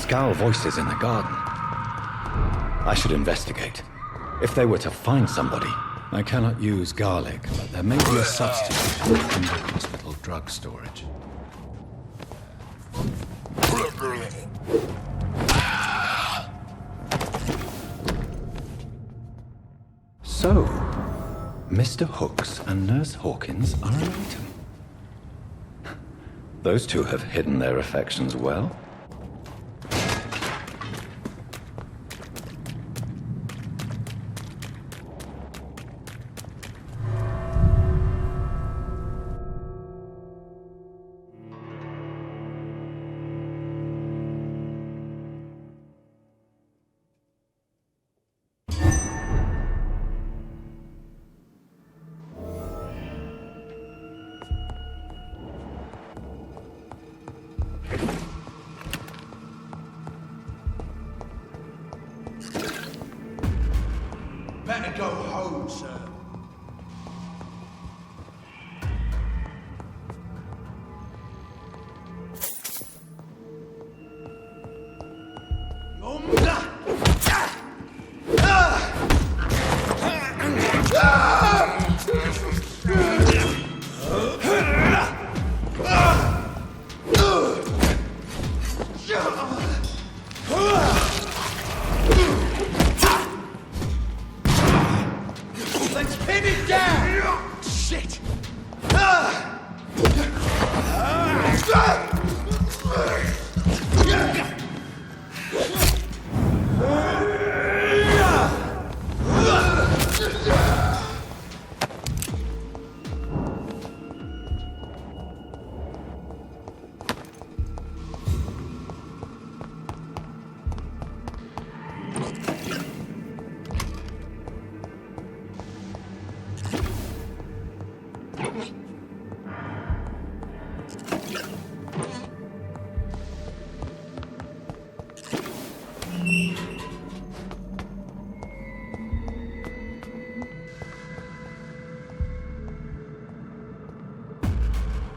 Skal voices in the garden. I should investigate. If they were to find somebody, I cannot use garlic, but there may be a substitute in the hospital drug storage. So, Mr. Hooks and Nurse Hawkins are related. Those two have hidden their affections well. Better go home, sir. Let's pin it down! Shit!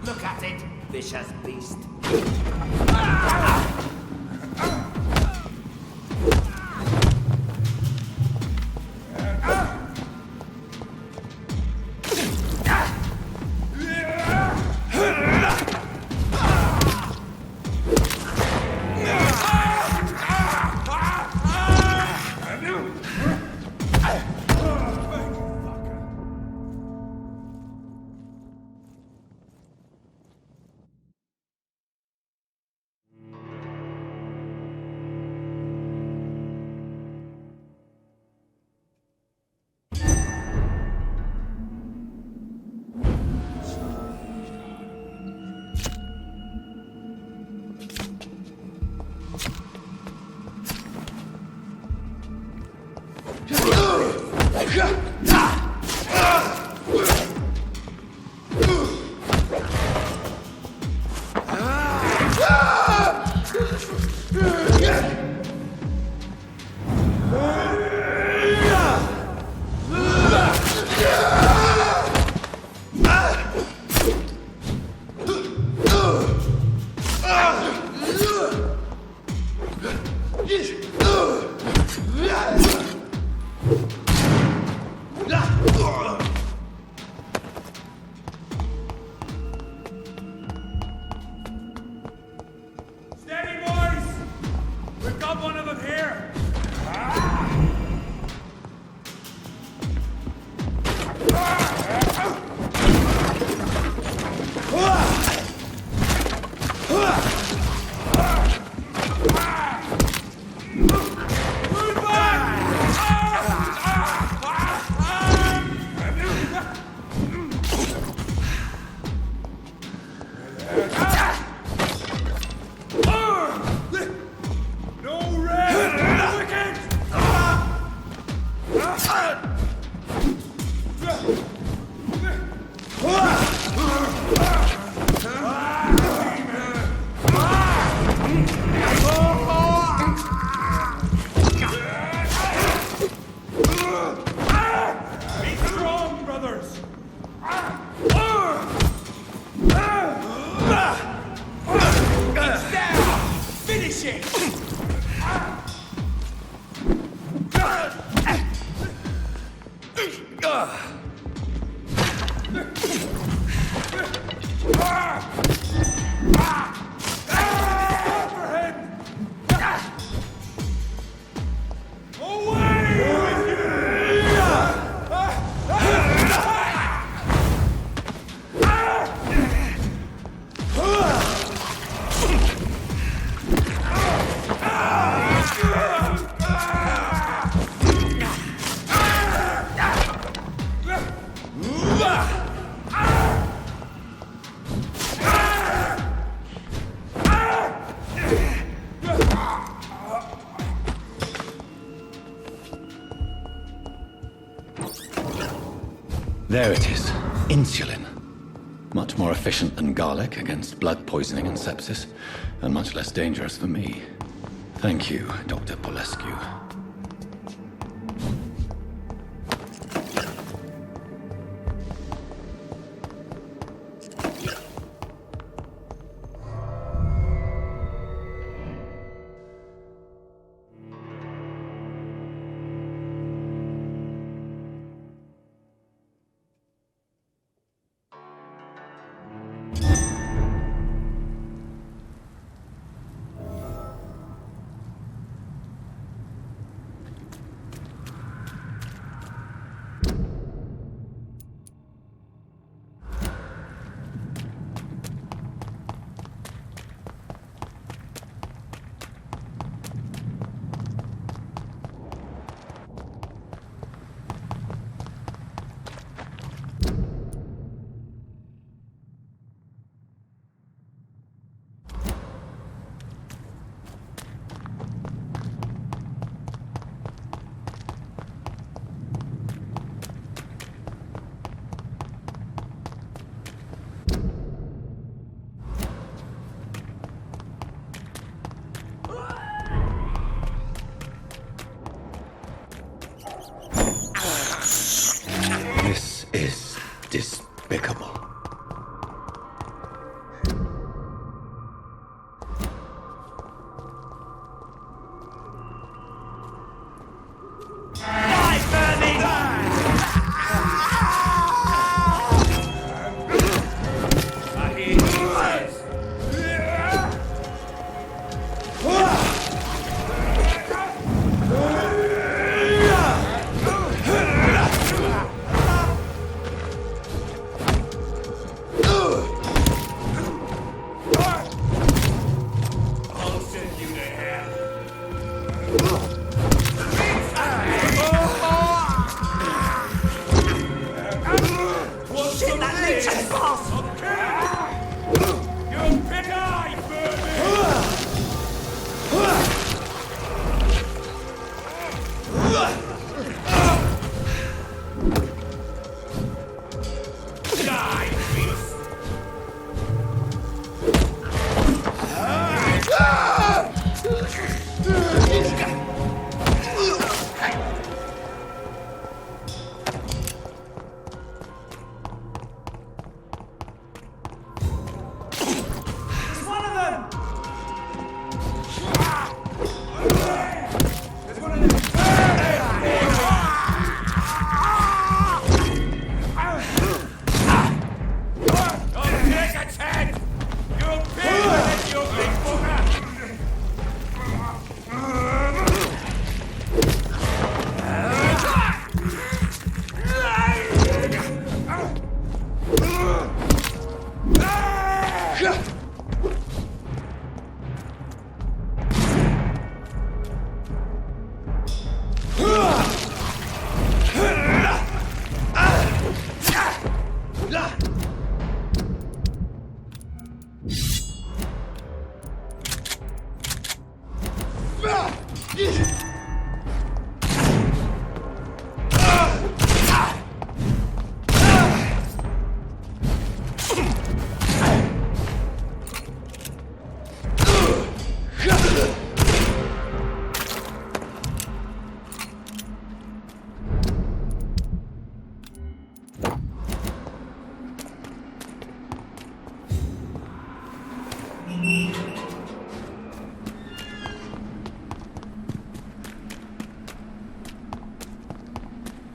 Look at it, vicious beast. There it is. Insulin. Much more efficient than garlic against blood poisoning and sepsis, and much less dangerous for me. Thank you, Dr. Polescu. This is despicable.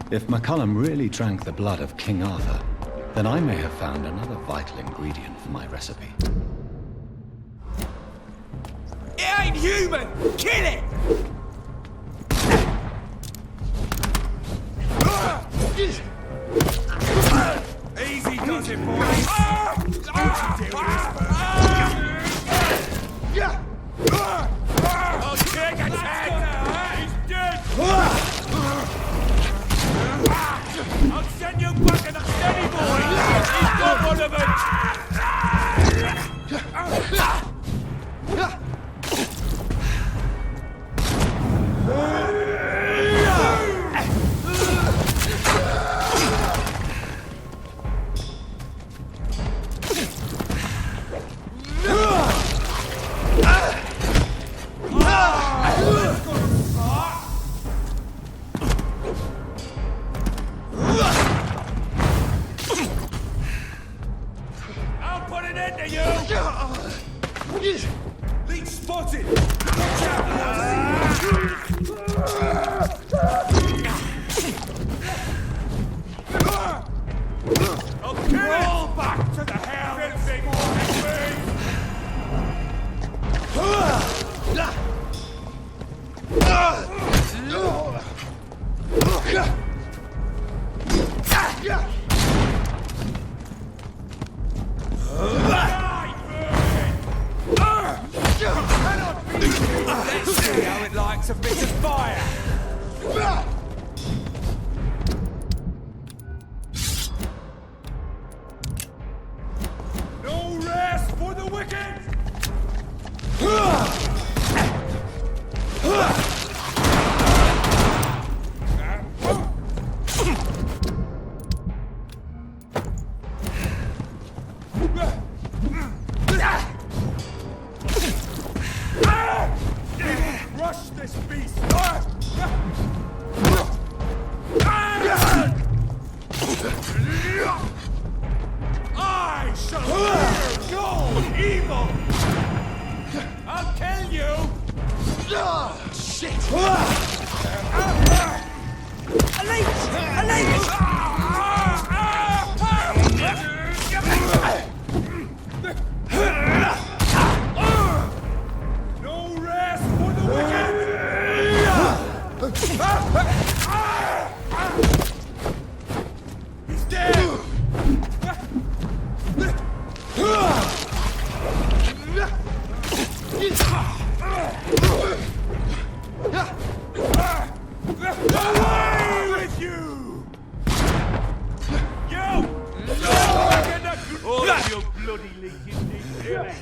If McCullum really drank the blood of King Arthur, then I may have found another vital ingredient for my recipe. It ain't human! Kill it! Easy does it, boys. I'll take a tag! He's dead! I'll send you back in a steady, boy! He's got one of them! Lead spotted! Watch out! Okay, roll back to the hell and big Let's see how it likes a bit of fire! No rest for the wicked! Rush this beast! I shall fear no evil! I'll kill you! Shit! No rest for the wicked! He's dead! Away with you! You! Oh, you bloody leaking thing, really!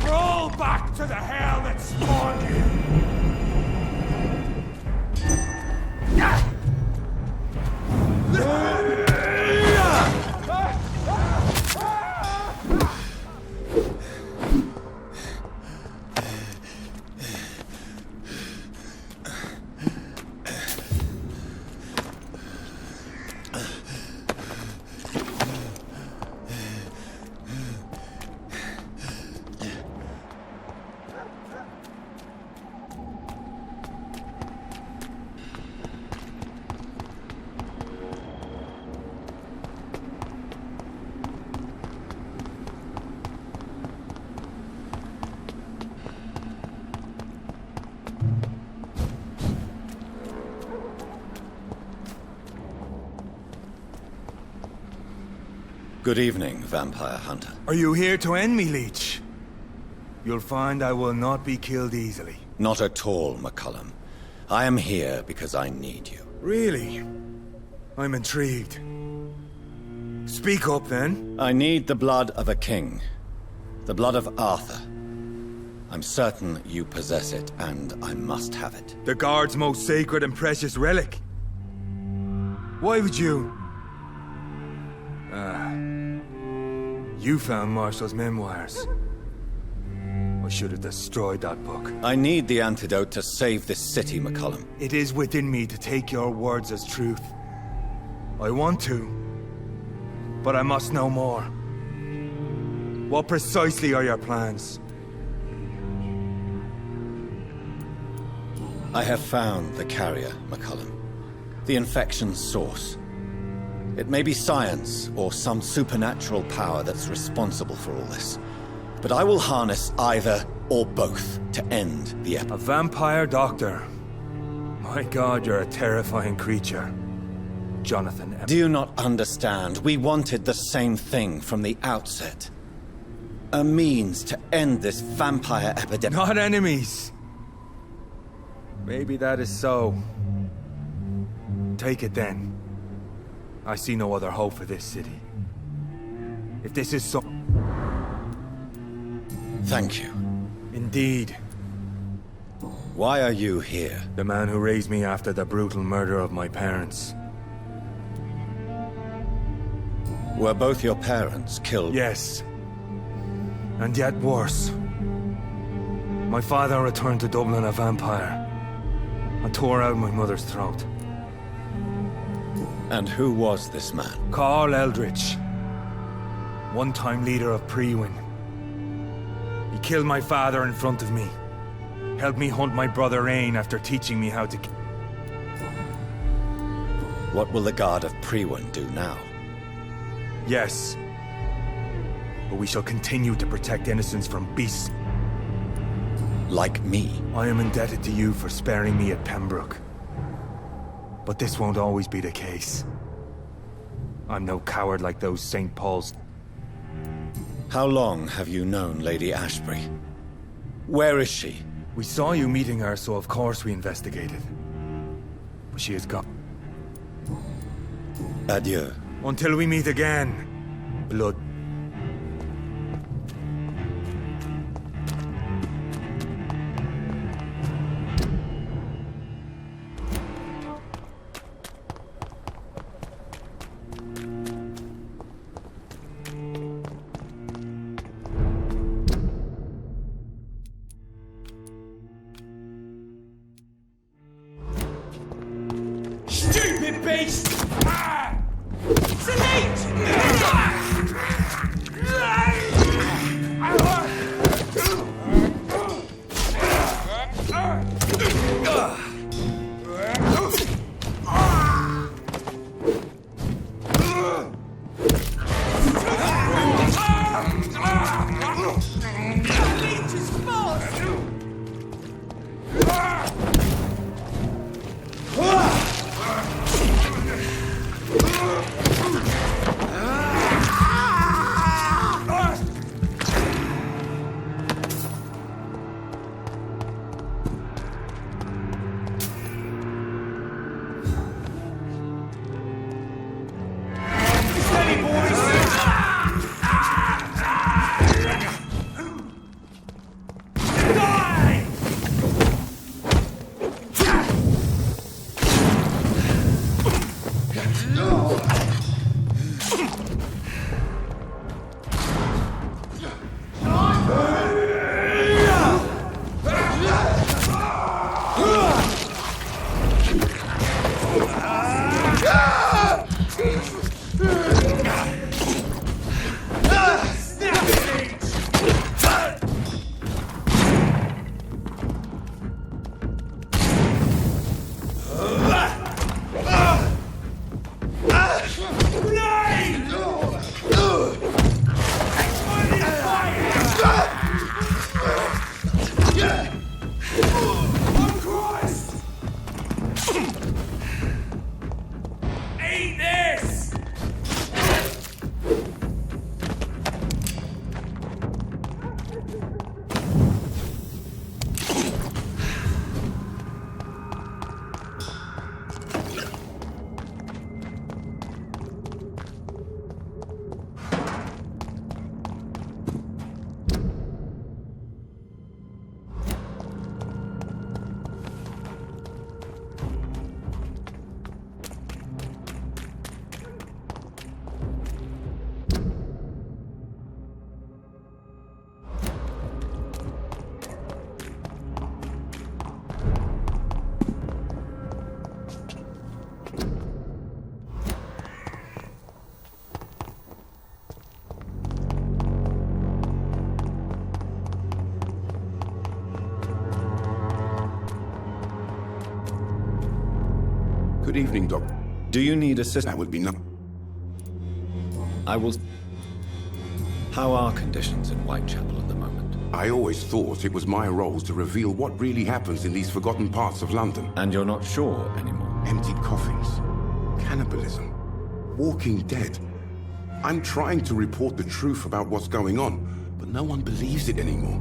Roll back to the hell that spawned you! Good evening, vampire hunter. Are you here to end me, Leech? You'll find I will not be killed easily. Not at all, McCullum. I am here because I need you. Really? I'm intrigued. Speak up, then. I need the blood of a king. The blood of Arthur. I'm certain you possess it, and I must have it. The Guard's most sacred and precious relic. Why would you... You found Marshall's memoirs. I should have destroyed that book. I need the antidote to save this city, McCullum. It is within me to take your words as truth. I want to, but I must know more. What precisely are your plans? I have found the carrier, McCullum. The infection's source. It may be science or some supernatural power that's responsible for all this. But I will harness either or both to end the A vampire doctor. My God, you're a terrifying creature. Jonathan. Do you not understand? We wanted the same thing from the outset. A means to end this vampire epidemic. Not enemies. Maybe that is so. Take it then. I see no other hope for this city. If this is so... Thank you. Indeed. Why are you here? The man who raised me after the brutal murder of my parents. Were both your parents killed? Yes. And yet worse. My father returned to Dublin a vampire and tore out my mother's throat. And who was this man? Carl Eldritch. One-time leader of Prewin. He killed my father in front of me. Helped me hunt my brother Ain after teaching me how to... What will the Guard of Prewin do now? Yes. But we shall continue to protect innocents from beasts. Like me? I am indebted to you for sparing me at Pembroke. But this won't always be the case. I'm no coward like those St. Paul's. How long have you known Lady Ashbury? Where is she? We saw you meeting her, so of course we investigated. But she is gone. Adieu. Until we meet again, blood. Stupid beast! evening, Doc. Do you need assistance? That would be no... I will... How are conditions in Whitechapel at the moment? I always thought it was my role to reveal what really happens in these forgotten parts of London. And you're not sure anymore? Empty coffins, cannibalism, walking dead. I'm trying to report the truth about what's going on, but no one believes it anymore.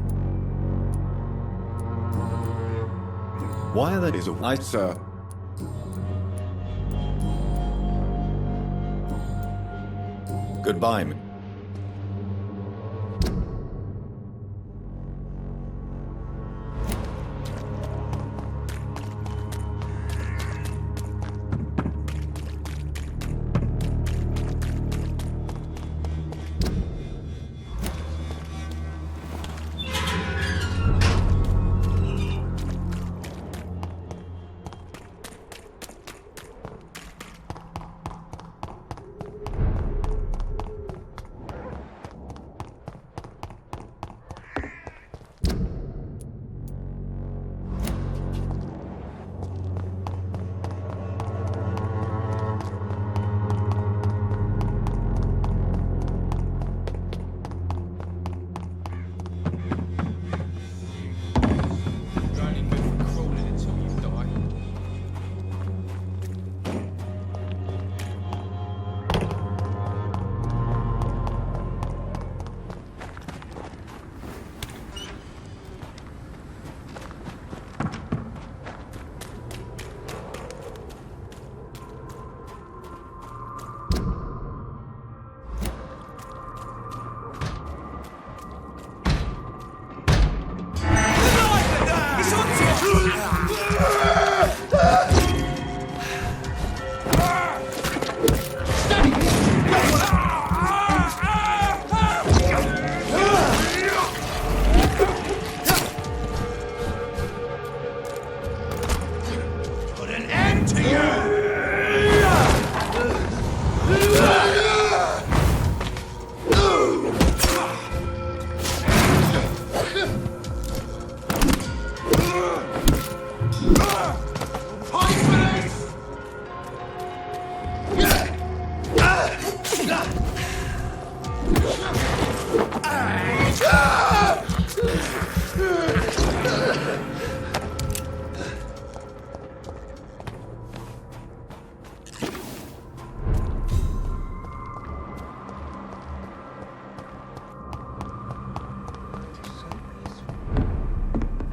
Why are there... There's a... Sir. Goodbye.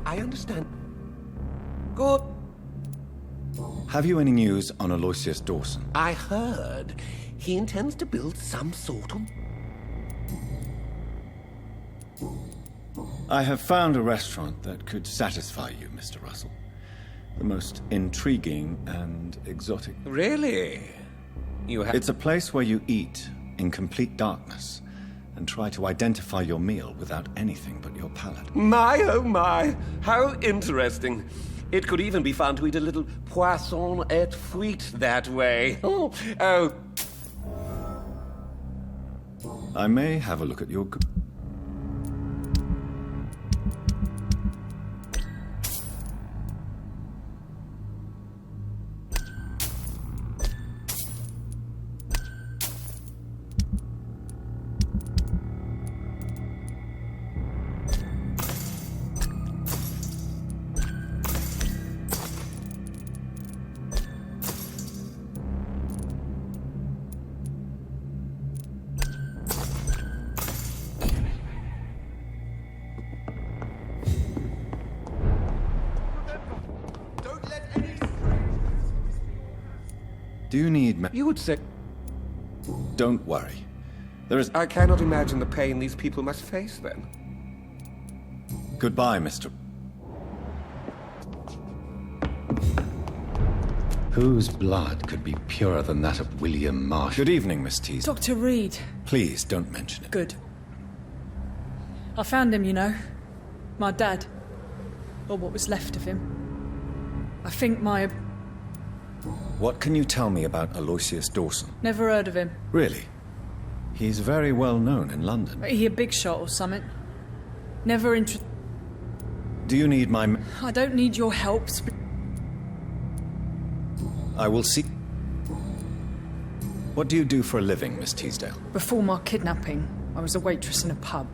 I understand. Good. Have you any news on Aloysius Dawson? I heard he intends to build some sort of... I have found a restaurant that could satisfy you, Mr. Russell. The most intriguing and exotic. Really? You have... It's a place where you eat in complete darkness and try to identify your meal without anything but your palate. My, oh my, how interesting. It could even be fun to eat a little poisson et frite that way. Oh. I may have a look at your... Do you need... You would say... Don't worry. There is... I cannot imagine the pain these people must face then. Goodbye, Mr. Whose blood could be purer than that of William Marsh? Good evening, Miss Tease. Dr. Reid. Please, don't mention it. Good. I found him, you know. My dad. Or what was left of him. I think my... What can you tell me about Aloysius Dawson? Never heard of him. Really? He's very well known in London. He a big shot or something. Never Do you need my... I don't need your help. I will see... What do you do for a living, Miss Teasdale? Before my kidnapping, I was a waitress in a pub.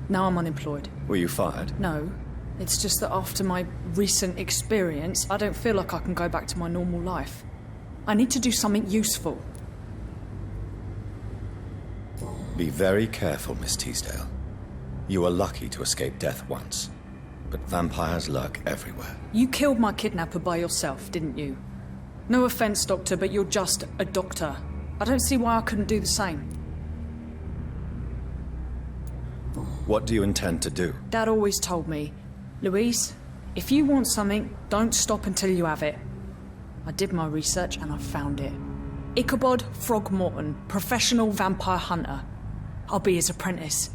Now I'm unemployed. Were you fired? No. It's just that after my recent experience, I don't feel like I can go back to my normal life. I need to do something useful. Be very careful, Miss Teasdale. You were lucky to escape death once, but vampires lurk everywhere. You killed my kidnapper by yourself, didn't you? No offense, Doctor, but you're just a doctor. I don't see why I couldn't do the same. What do you intend to do? Dad always told me, Louise, if you want something, don't stop until you have it. I did my research and I found it. Ichabod Throgmorton, professional vampire hunter. I'll be his apprentice.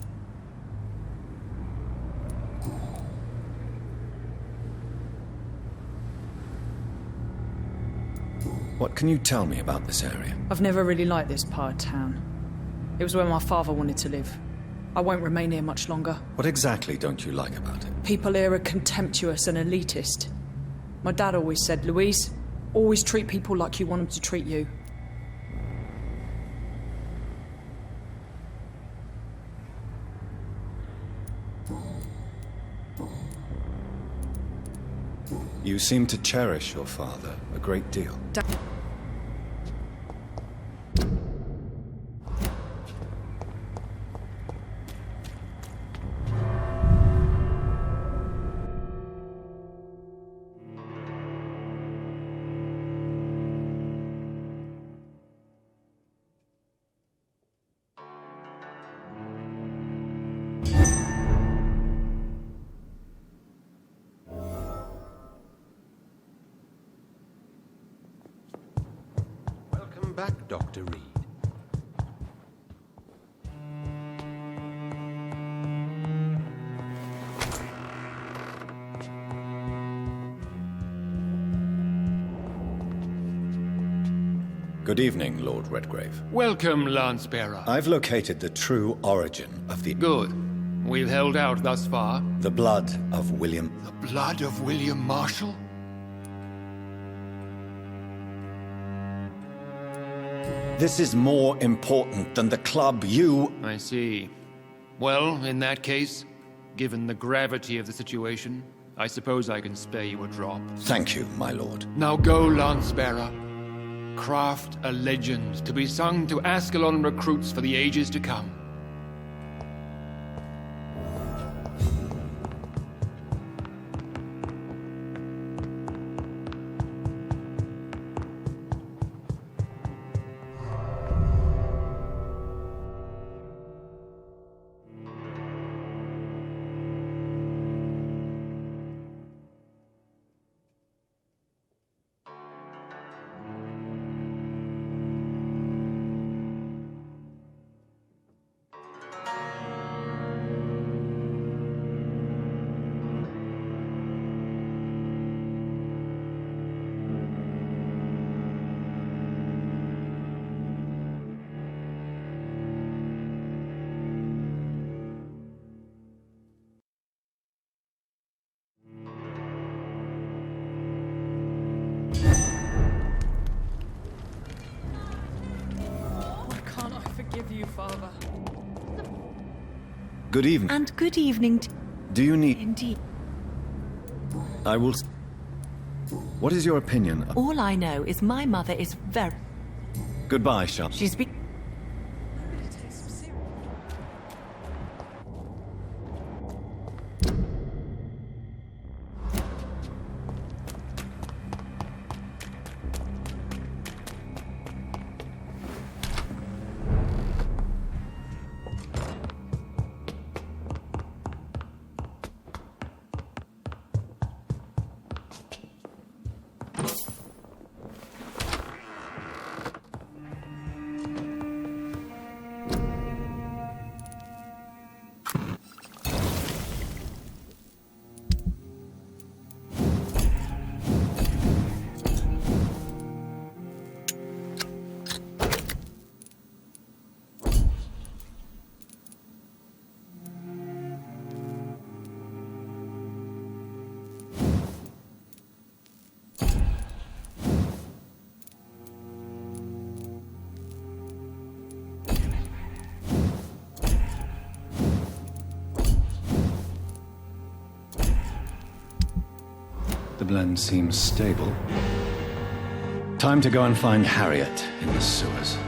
What can you tell me about this area? I've never really liked this part of town. It was where my father wanted to live. I won't remain here much longer. What exactly don't you like about it? People here are contemptuous and elitist. My dad always said, Louise, always treat people like you want them to treat you. You seem to cherish your father a great deal. Welcome back, Dr. Reid. Good evening, Lord Redgrave. Welcome, Lance-Bearer. I've located the true origin of the... Good. We've held out thus far. The blood of William... The blood of William Marshall? This is more important than the club you... I see. Well, in that case, given the gravity of the situation, I suppose I can spare you a drop. Thank you, my lord. Now go, Lance-Bearer. Craft a legend to be sung to Ascalon recruits for the ages to come. Why can't I forgive you, Father? Good evening. And good evening. Do you need... Indeed. I will... What is your opinion of... All I know is my mother is very... Goodbye, Sharp. She's been... blend seems stable. Time to go and find Harriet in the sewers.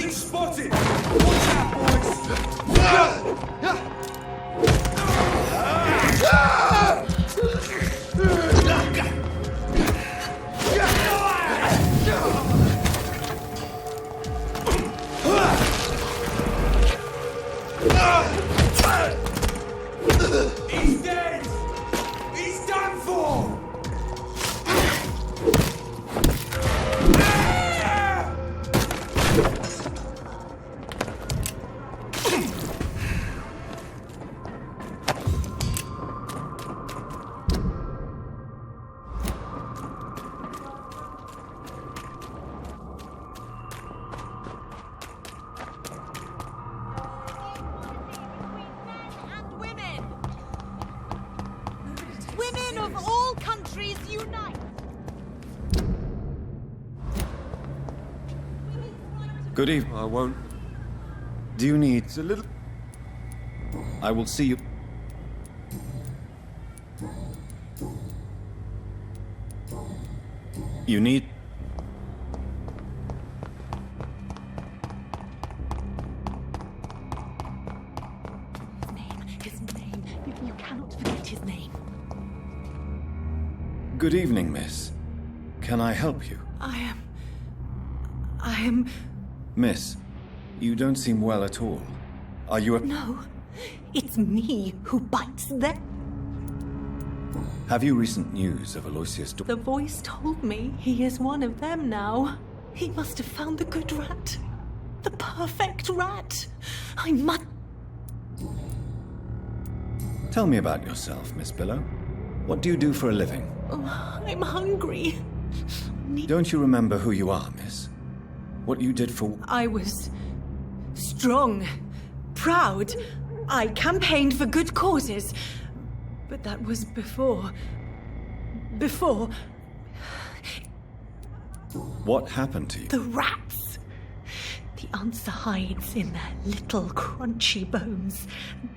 Spotted! Watch out, boys! He's dead! He's done for! Good evening. I won't. Do you need... It's a little... I will see you... You need... His name. You cannot forget his name. Good evening, miss. Can I help you? I am... Miss, you don't seem well at all. Are you a... No, it's me who bites them. Have you recent news of Aloysius... The voice told me he is one of them now. He must have found the good rat. The perfect rat. I must... Tell me about yourself, Miss Billow. What do you do for a living? Oh, I'm hungry. Don't you remember who you are, miss? What you did for... I was strong, proud. I campaigned for good causes. But that was before... What happened to you? The rats. The answer hides in their little crunchy bones.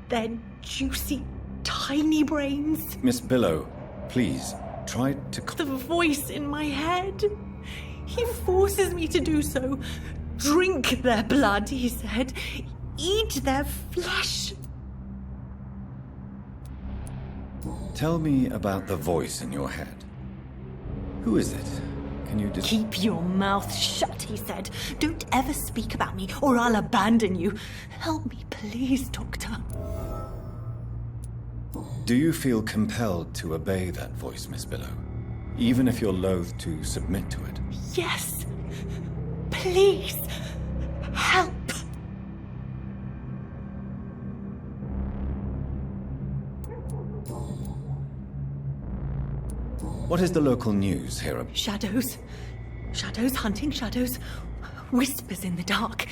Their juicy, tiny brains. Miss Billow, please, try to... The voice in my head. He forces me to do so. Drink their blood, he said. Eat their flesh. Tell me about the voice in your head. Who is it? Can you Keep your mouth shut, he said. Don't ever speak about me, or I'll abandon you. Help me, please, Doctor. Do you feel compelled to obey that voice, Miss Billow? Even if you're loath to submit to it? Yes. Please. Help. What is the local news here? Shadows. Shadows hunting shadows. Whispers in the dark.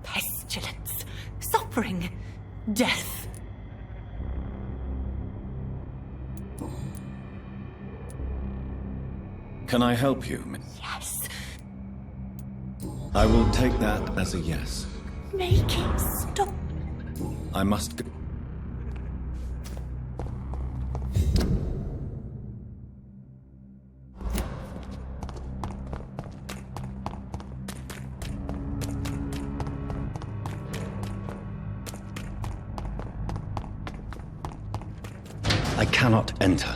Pestilence. Suffering. Death. Can I help you? Yes. I will take that as a yes. Make it stop. I must go. I cannot enter.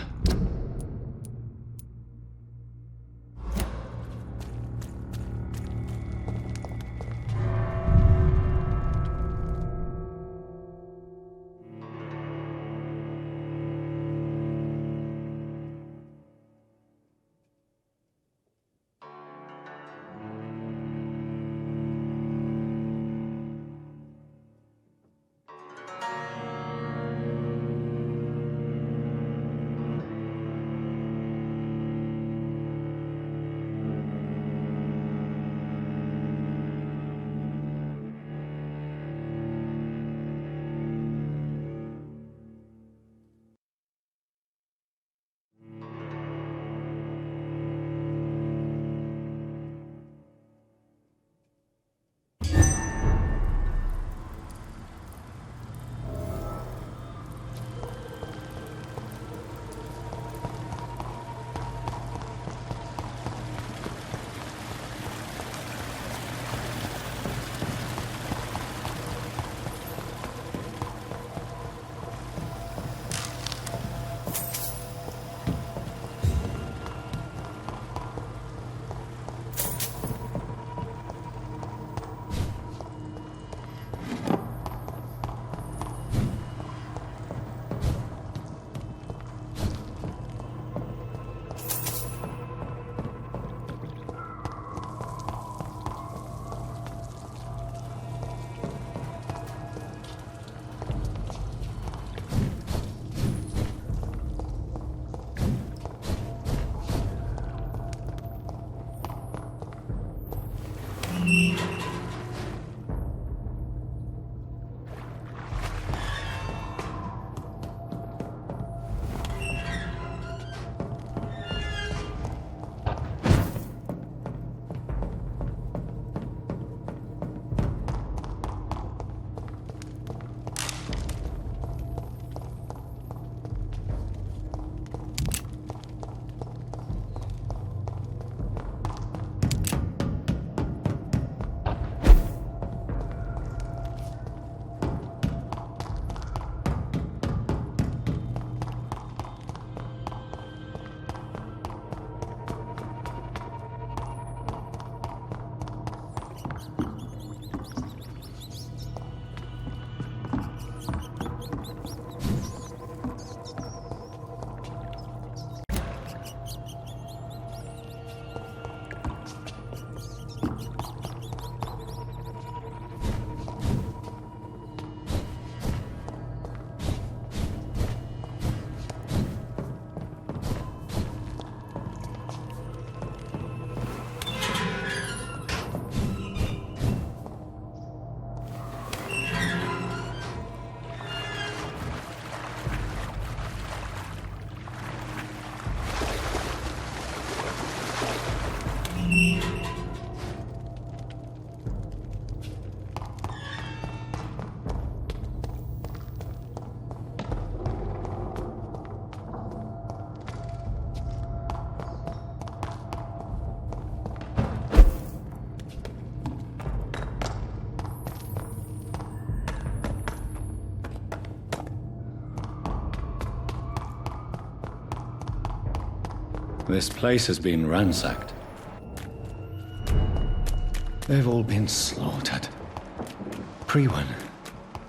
This place has been ransacked. They've all been slaughtered. Priwen?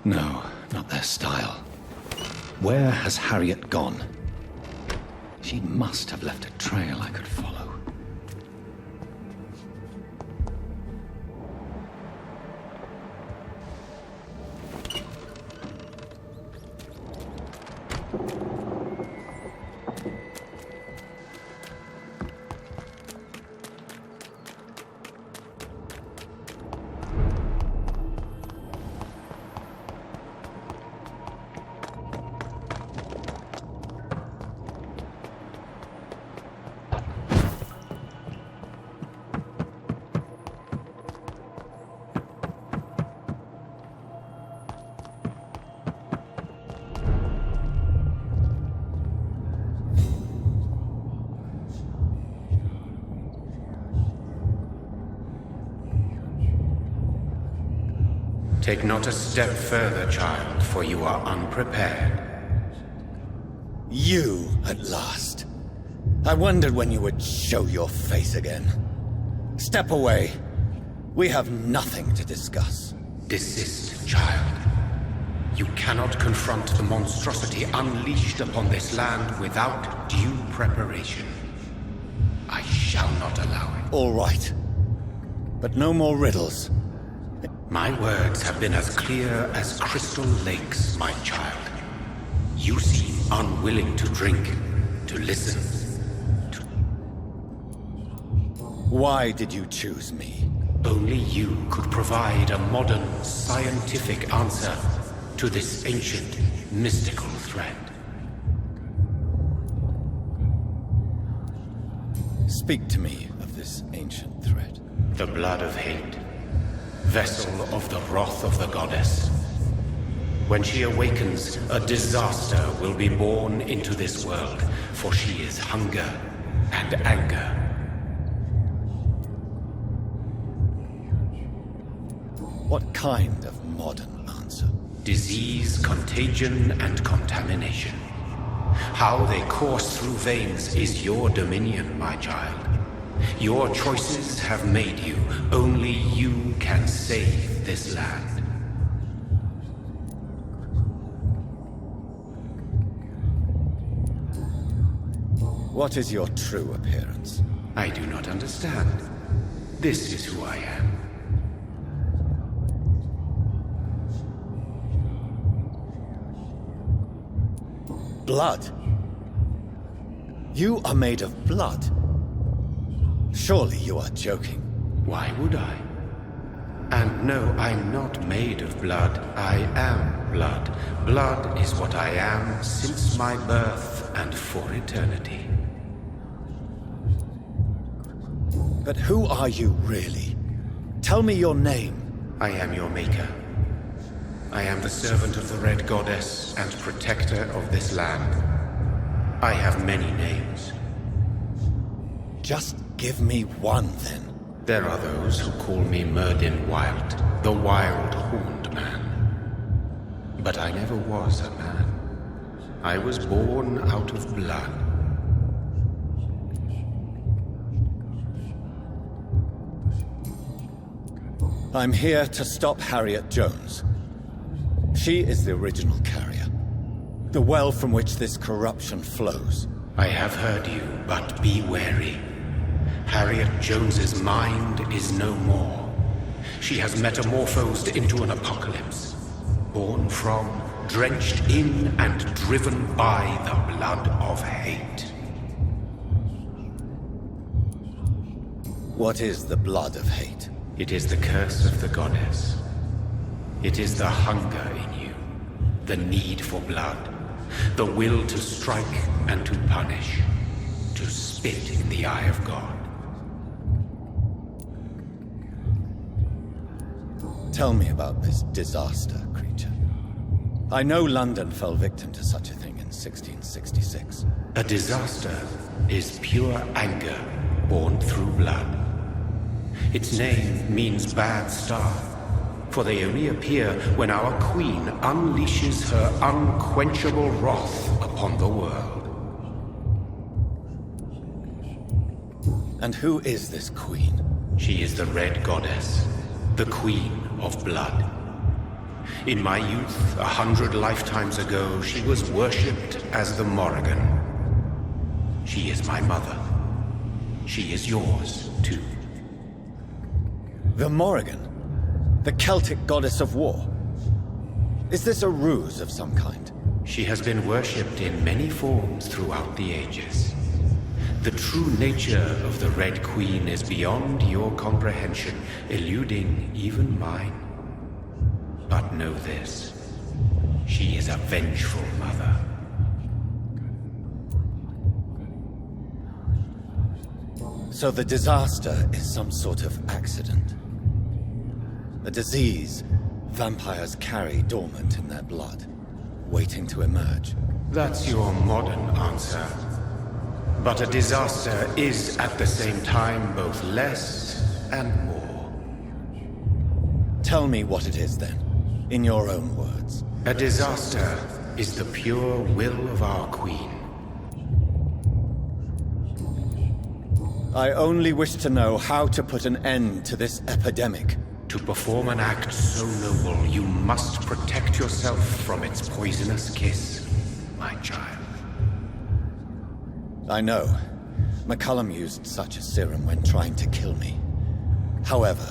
No, not their style. Where has Harriet gone? She must have left a trail I could follow. Take not a step further, child, for you are unprepared. You, at last. I wondered when you would show your face again. Step away. We have nothing to discuss. Desist, child. You cannot confront the monstrosity unleashed upon this land without due preparation. I shall not allow it. All right. But no more riddles. My words have been as clear as crystal lakes, my child. You seem unwilling to drink, to listen. Why did you choose me? Only you could provide a modern, scientific answer to this ancient, mystical threat. Speak to me of this ancient threat. The blood of hate. Vessel of the wrath of the goddess. When she awakens, a disaster will be born into this world, for she is hunger and anger. What kind of modern answer? Disease, contagion, and contamination. How they course through veins is your dominion, my child. Your choices have made you. Only you can save this land. What is your true appearance? I do not understand. This is who I am. Blood? You are made of blood? Surely you are joking. Why would I? And no, I'm not made of blood. I am blood. Blood is what I am since my birth and for eternity. But who are you really? Tell me your name. I am your maker. I am the servant of the Red Goddess and protector of this land. I have many names. Just give me one, then. There are those who call me Merdin Wild, the Wild Horned Man. But I never was a man. I was born out of blood. I'm here to stop Harriet Jones. She is the original carrier. The well from which this corruption flows. I have heard you, but be wary. Harriet Jones's mind is no more. She has metamorphosed into an apocalypse. Born from, drenched in, and driven by the blood of hate. What is the blood of hate? It is the curse of the goddess. It is the hunger in you, the need for blood, the will to strike and to punish, to spit in the eye of God. Tell me about this disaster creature. I know London fell victim to such a thing in 1666. A disaster is pure anger born through blood. Its name means bad star, for they only appear when our queen unleashes her unquenchable wrath upon the world. And who is this queen? She is the Red Goddess, the Queen of Blood. In my youth, 100 lifetimes ago, she was worshipped as the Morrigan. She is my mother. She is yours, too. The Morrigan? The Celtic goddess of war? Is this a ruse of some kind? She has been worshipped in many forms throughout the ages. The true nature of the Red Queen is beyond your comprehension, eluding even mine. But know this, she is a vengeful mother. So the disaster is some sort of accident. A disease vampires carry dormant in their blood, waiting to emerge. That's your modern answer. But a disaster is at the same time both less and more. Tell me what it is then, in your own words. A disaster is the pure will of our queen. I only wish to know how to put an end to this epidemic. To perform an act so noble, you must protect yourself from its poisonous kiss, my child. I know. McCullum used such a serum when trying to kill me. However,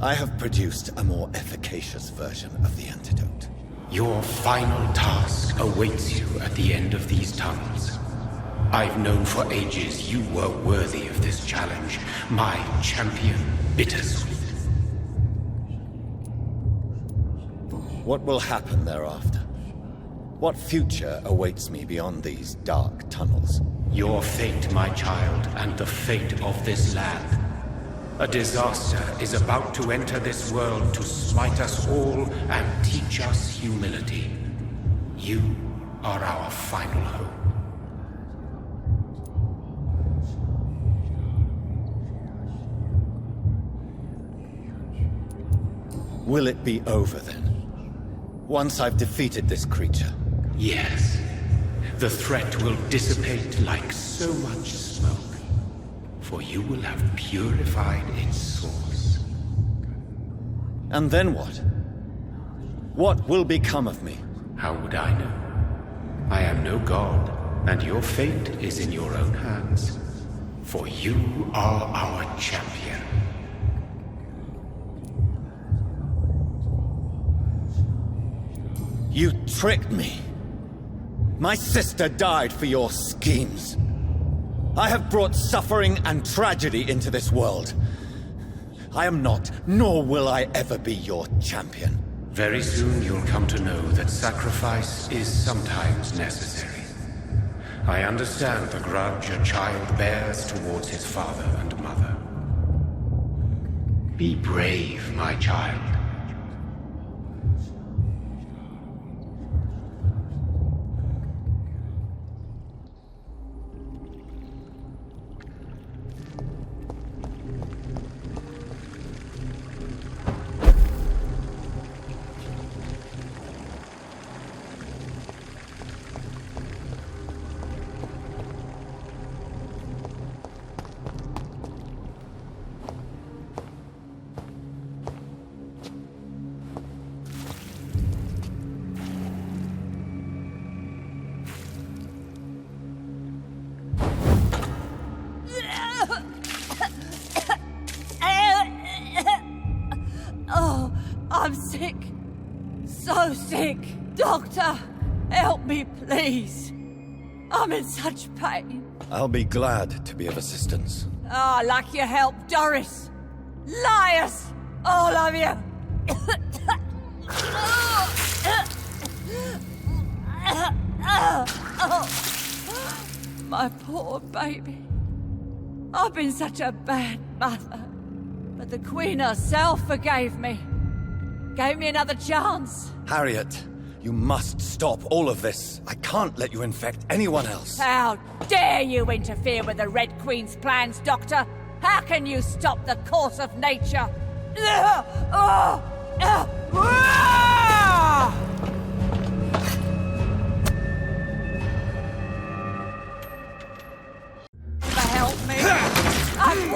I have produced a more efficacious version of the antidote. Your final task awaits you at the end of these tunnels. I've known for ages you were worthy of this challenge, my champion, Bittersweet. What will happen thereafter? What future awaits me beyond these dark tunnels? Your fate, my child, and the fate of this land. A disaster is about to enter this world to smite us all and teach us humility. You are our final hope. Will it be over then? Once I've defeated this creature? Yes. The threat will dissipate like so much smoke, for you will have purified its source. And then what? What will become of me? How would I know? I am no god, and your fate is in your own hands. For you are our champion. You tricked me. My sister died for your schemes. I have brought suffering and tragedy into this world. I am not, nor will I ever be your champion. Very soon you'll come to know that sacrifice is sometimes necessary. I understand the grudge a child bears towards his father and mother. Be brave, my child. I'm sick. So sick. Doctor, help me, please. I'm in such pain. I'll be glad to be of assistance. Ah, like your help, Doris. Liars! All of you! My poor baby. I've been such a bad mother. But the Queen herself forgave me. Gave me another chance. Harriet, you must stop all of this. I can't let you infect anyone else. How dare you interfere with the Red Queen's plans, Doctor? How can you stop the course of nature? Help me. I'm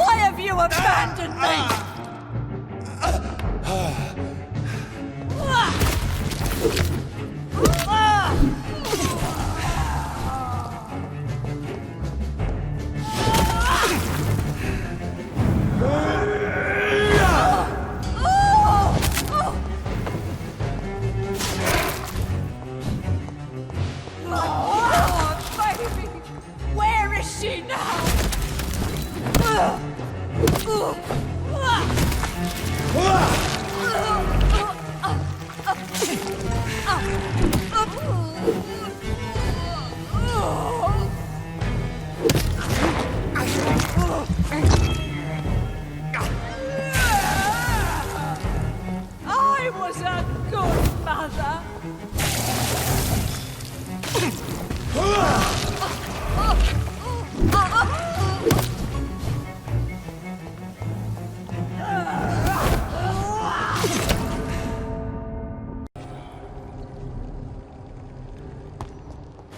I was a good mother.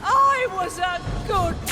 I was a good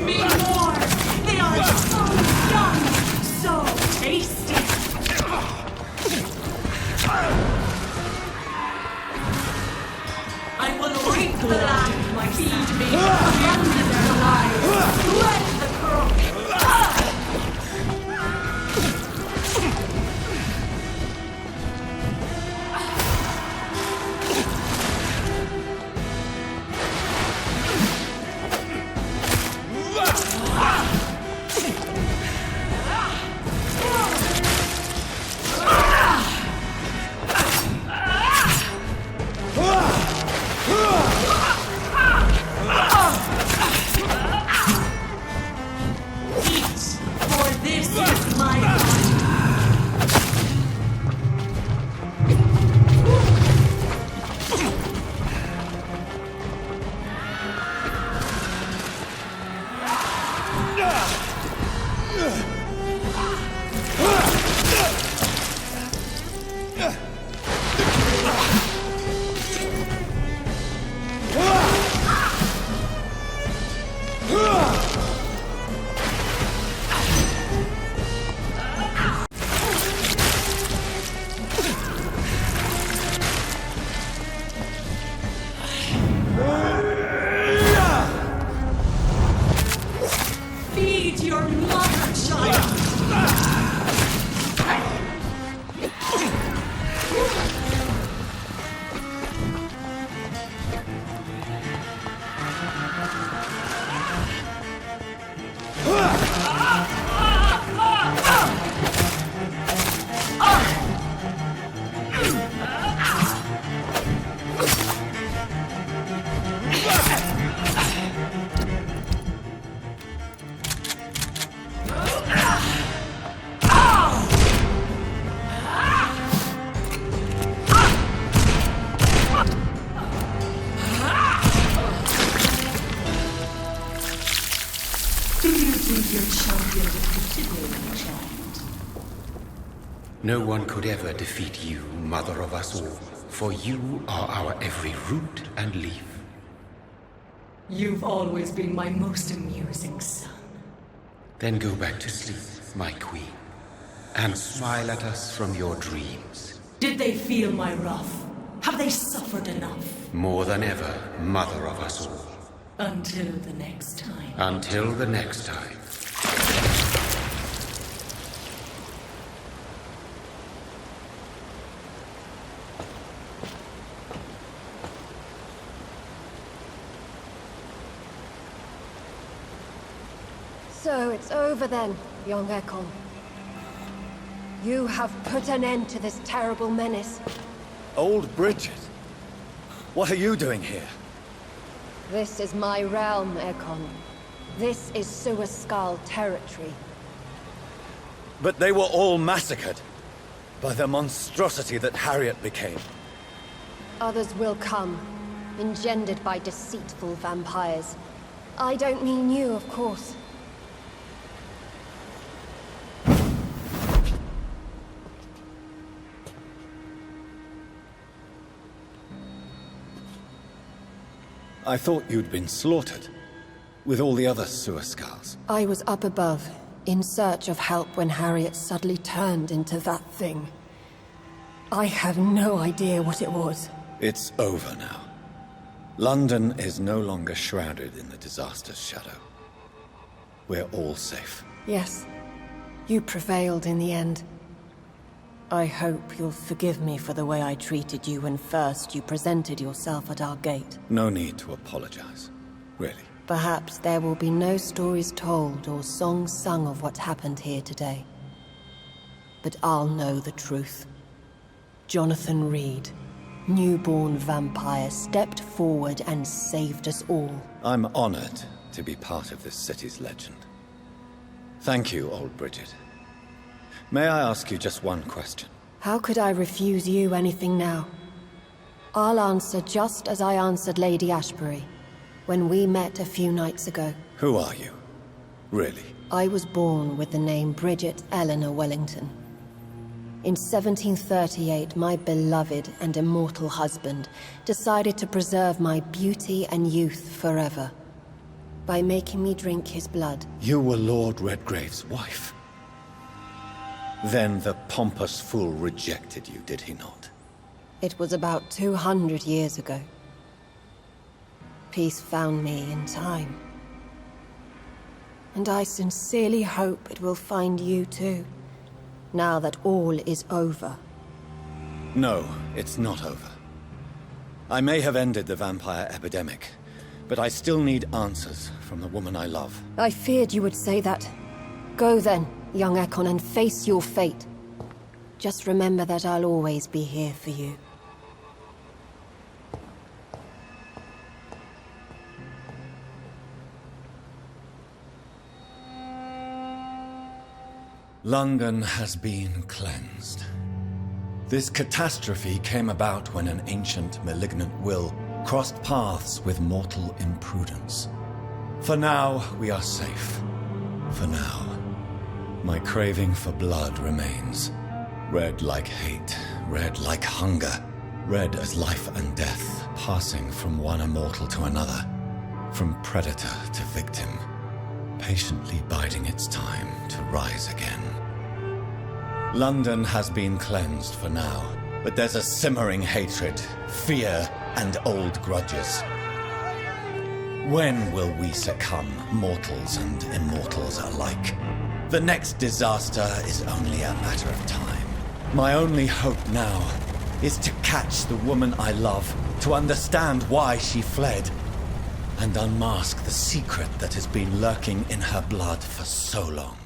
me more! They are so young, so tasty! I will reap the land, my feed me, abandon their lives, let the girl. No one could ever defeat you, mother of us all, for you are our every root and leaf. You've always been my most amusing son. Then go back to sleep, my queen, and smile at us from your dreams. Did they feel my wrath? Have they suffered enough? More than ever, mother of us all. Until the next time. Until the next time. So it's over then, young Ekon. You have put an end to this terrible menace. Old Bridget? What are you doing here? This is my realm, Ekon. This is Skal territory. But they were all massacred by the monstrosity that Harriet became. Others will come, engendered by deceitful vampires. I don't mean you, of course. I thought you'd been slaughtered, with all the other skals. I was up above, in search of help when Harriet suddenly turned into that thing. I have no idea what it was. It's over now. London is no longer shrouded in the disaster's shadow. We're all safe. Yes, you prevailed in the end. I hope you'll forgive me for the way I treated you when first you presented yourself at our gate. No need to apologize, really. Perhaps there will be no stories told or songs sung of what happened here today. But I'll know the truth. Jonathan Reid, newborn vampire, stepped forward and saved us all. I'm honored to be part of this city's legend. Thank you, old Bridget. May I ask you just one question? How could I refuse you anything now? I'll answer just as I answered Lady Ashbury, when we met a few nights ago. Who are you? Really? I was born with the name Bridget Eleanor Wellington. In 1738, my beloved and immortal husband decided to preserve my beauty and youth forever. By making me drink his blood. You were Lord Redgrave's wife. Then the pompous fool rejected you, did he not? It was about 200 years ago. Peace found me in time. And I sincerely hope it will find you too, now that all is over. No, it's not over. I may have ended the vampire epidemic, but I still need answers from the woman I love. I feared you would say that. Go then, young Ekon, and face your fate. Just remember that I'll always be here for you. London has been cleansed. This catastrophe came about when an ancient, malignant will crossed paths with mortal imprudence. For now, we are safe. For now. My craving for blood remains. Red like hate, red like hunger, red as life and death, passing from one immortal to another, from predator to victim, patiently biding its time to rise again. London has been cleansed for now, but there's a simmering hatred, fear, and old grudges. When will we succumb, mortals and immortals alike? The next disaster is only a matter of time. My only hope now is to catch the woman I love, to understand why she fled, and unmask the secret that has been lurking in her blood for so long.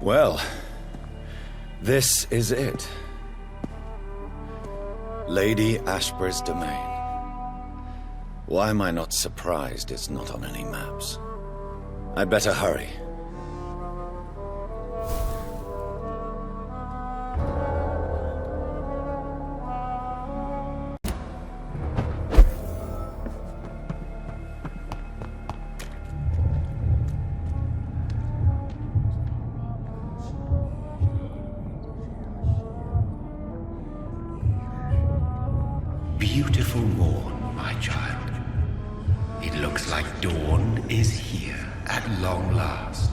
Well, this is it. Lady Ashbury's domain. Why am I not surprised it's not on any maps? I'd better hurry. Beautiful morn, my child. It looks like dawn is here at long last.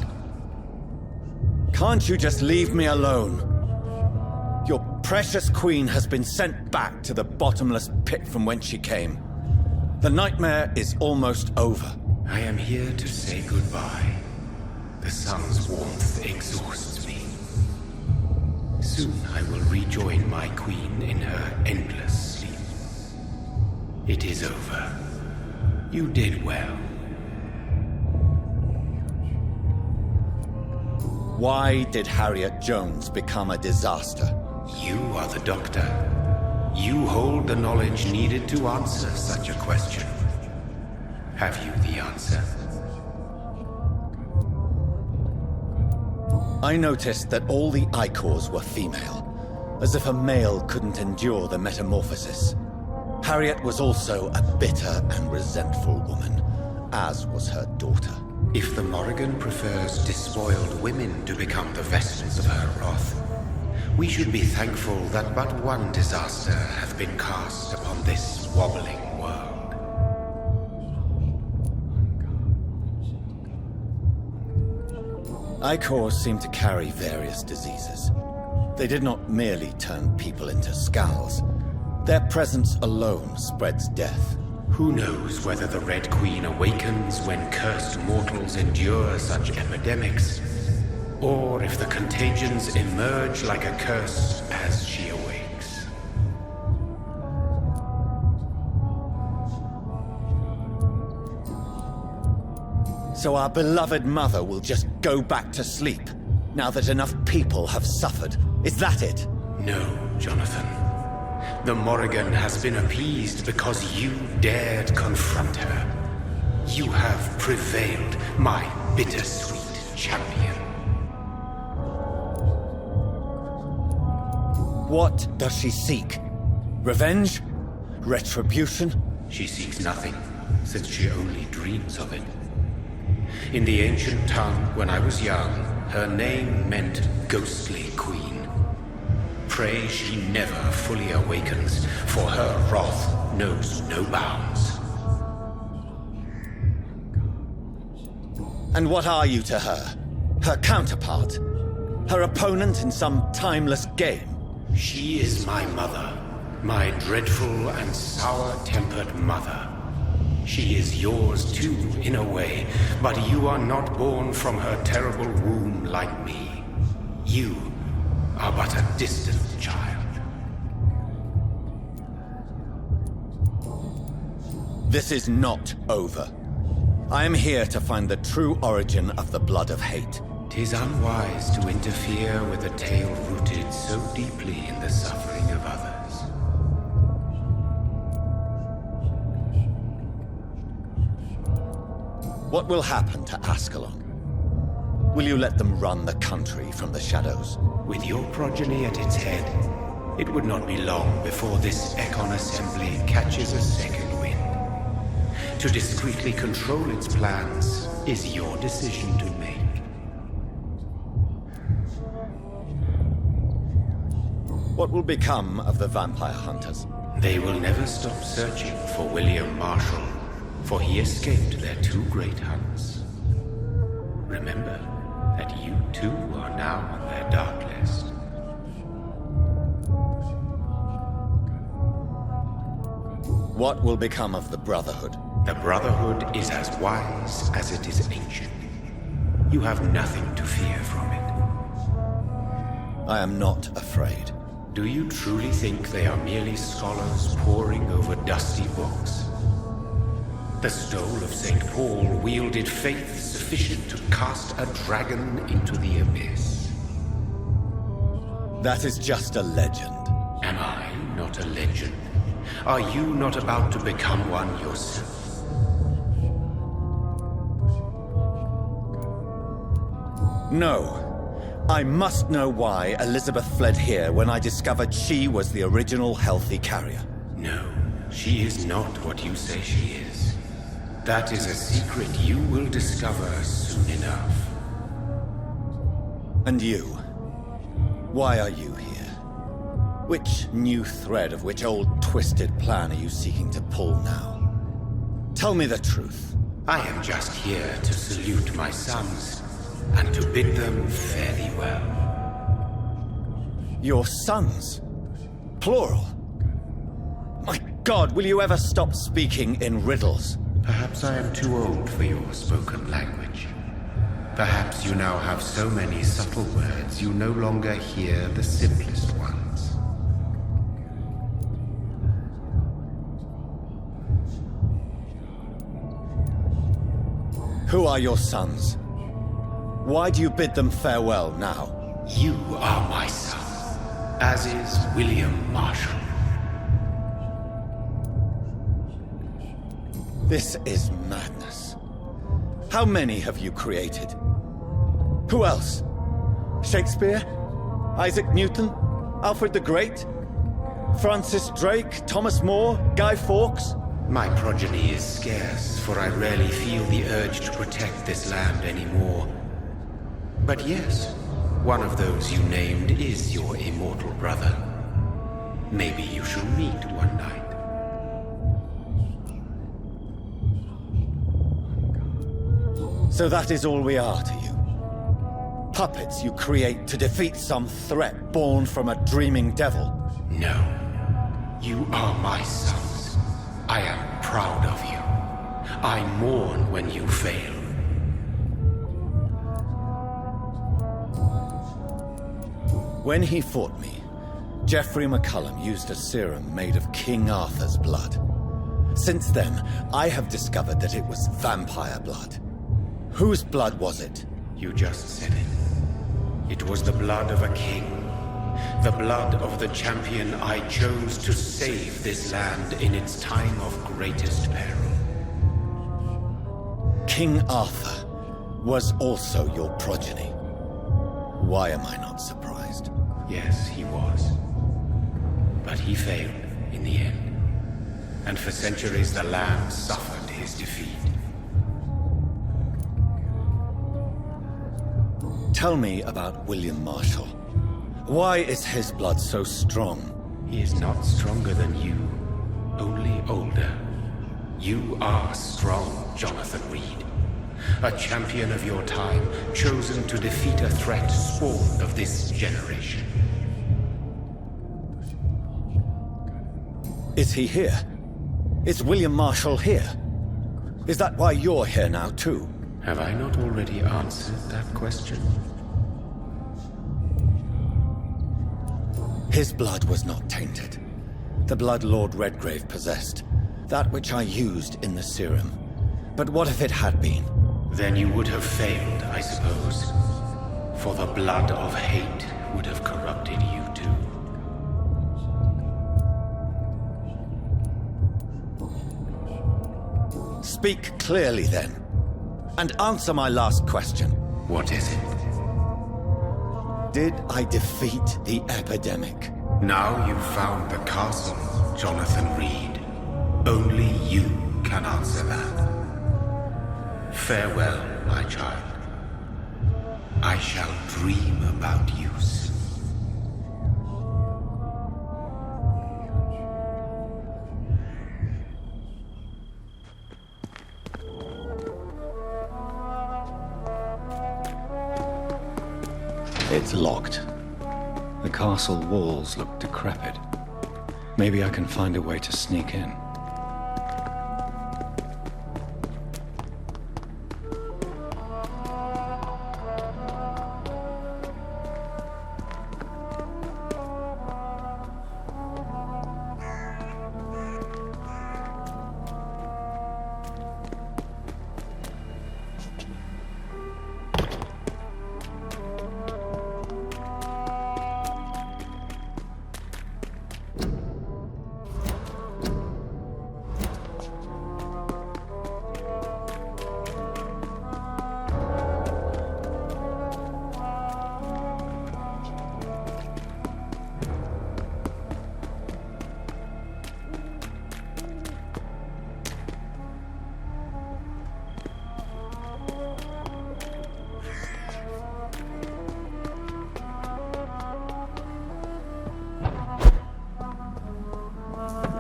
Can't you just leave me alone? Your precious queen has been sent back to the bottomless pit from whence she came. The nightmare is almost over. I am here to say goodbye. The sun's warmth exhausts me. Soon I will rejoin my queen in her endless sleep. It is over. You did well. Why did Harriet Jones become a disaster? You are the doctor. You hold the knowledge needed to answer such a question. Have you the answer? I noticed that all the Icors were female, as if a male couldn't endure the metamorphosis. Harriet was also a bitter and resentful woman, as was her daughter. If the Morrigan prefers despoiled women to become the vessels of her wrath, we should be thankful that but one disaster hath been cast upon this wobbling world. Icors seem to carry various diseases. They did not merely turn people into skals. Their presence alone spreads death. Who knows whether the Red Queen awakens when cursed mortals endure such epidemics, or if the contagions emerge like a curse as she awakes. So our beloved mother will just go back to sleep, now that enough people have suffered. Is that it? No, Jonathan. The Morrigan has been appeased because you dared confront her. You have prevailed, my bittersweet champion. What does she seek? Revenge? Retribution? She seeks nothing, since she only dreams of it. In the ancient tongue, when I was young, her name meant ghostly queen. Pray she never fully awakens, for her wrath knows no bounds. And what are you to her? Her counterpart? Her opponent in some timeless game? She is my mother, my dreadful and sour-tempered mother. She is yours too, in a way, but you are not born from her terrible womb like me. You are but a distant child. This is not over. I am here to find the true origin of the blood of hate. 'Tis unwise to interfere with a tale rooted so deeply in the suffering of others. What will happen to Ascalon? Will you let them run the country from the shadows? With your progeny at its head, it would not be long before this Ekon assembly catches a second wind. To discreetly control its plans is your decision to make. What will become of the vampire hunters? They will never stop searching for William Marshall, for he escaped their two great hunts. Remember that you too are now on their dark list. What will become of the Brotherhood? The Brotherhood is as wise as it is ancient. You have nothing to fear from it. I am not afraid. Do you truly think they are merely scholars poring over dusty books? The stole of St. Paul wielded faith sufficient to cast a dragon into the abyss. That is just a legend. Am I not a legend? Are you not about to become one yourself? No. I must know why Elizabeth fled here when I discovered she was the original healthy carrier. No, she is not what you say she is. That is a secret you will discover soon enough. And you? Why are you here? Which new thread of which old twisted plan are you seeking to pull now? Tell me the truth. I am just here to salute my sons, and to bid them fare thee well. Your sons? Plural? My God, will you ever stop speaking in riddles? Perhaps I am too old for your spoken language. Perhaps you now have so many subtle words you no longer hear the simplest ones. Who are your sons? Why do you bid them farewell now? You are my son, as is William Marshall. This is madness. How many have you created? Who else? Shakespeare? Isaac Newton? Alfred the Great? Francis Drake? Thomas More? Guy Fawkes? My progeny is scarce, for I rarely feel the urge to protect this land anymore. But yes, one of those you named is your immortal brother. Maybe you shall meet one night. So that is all we are to you? Puppets you create to defeat some threat born from a dreaming devil? No. You are my sons. I am proud of you. I mourn when you fail. When he fought me, Geoffrey McCullum used a serum made of King Arthur's blood. Since then, I have discovered that it was vampire blood. Whose blood was it? You just said it. It was the blood of a king. The blood of the champion I chose to save this land in its time of greatest peril. King Arthur was also your progeny. Why am I not surprised? Yes, he was. But he failed in the end. And for centuries the land suffered his defeat. Tell me about William Marshall. Why is his blood so strong? He is not stronger than you, only older. You are strong, Jonathan Reid. A champion of your time, chosen to defeat a threat spawned of this generation. Is he here? Is William Marshall here? Is that why you're here now, too? Have I not already answered that question? His blood was not tainted. The blood Lord Redgrave possessed. That which I used in the serum. But what if it had been? Then you would have failed, I suppose. For the blood of hate would have corrupted you too. Speak clearly then. And answer my last question. What is it? Did I defeat the epidemic? Now you've found the castle, Jonathan Reid. Only you can answer that. Farewell, my child. I shall dream about you soon. It's locked. The castle walls look decrepit. Maybe I can find a way to sneak in.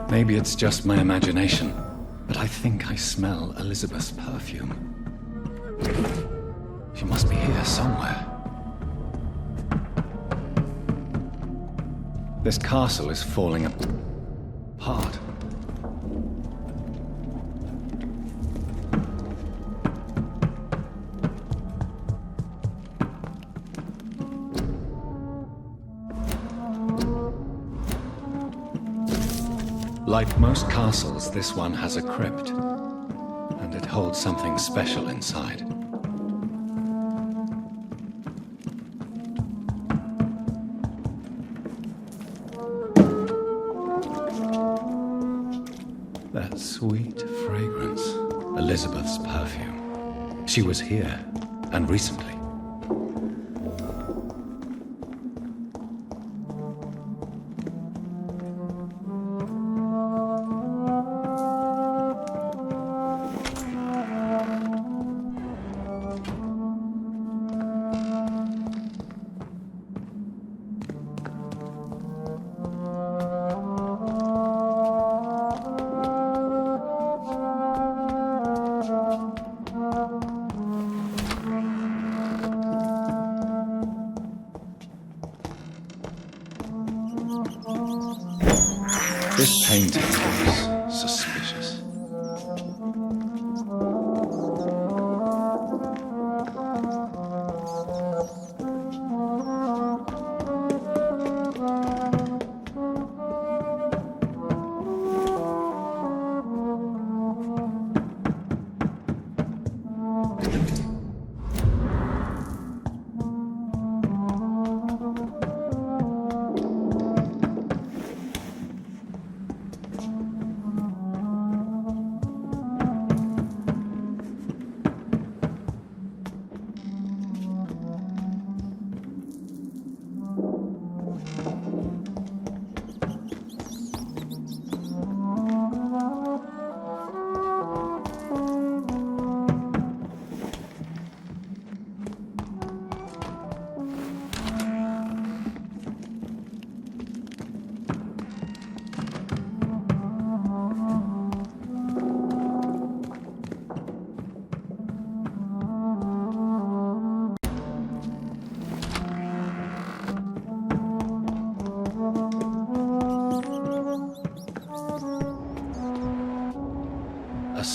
Maybe it's just my imagination, but I think I smell Elizabeth's perfume. She must be here somewhere. This castle is falling apart. Like most castles, this one has a crypt, and it holds something special inside. That sweet fragrance, Elizabeth's perfume. She was here, and recently. This painting is suspicious.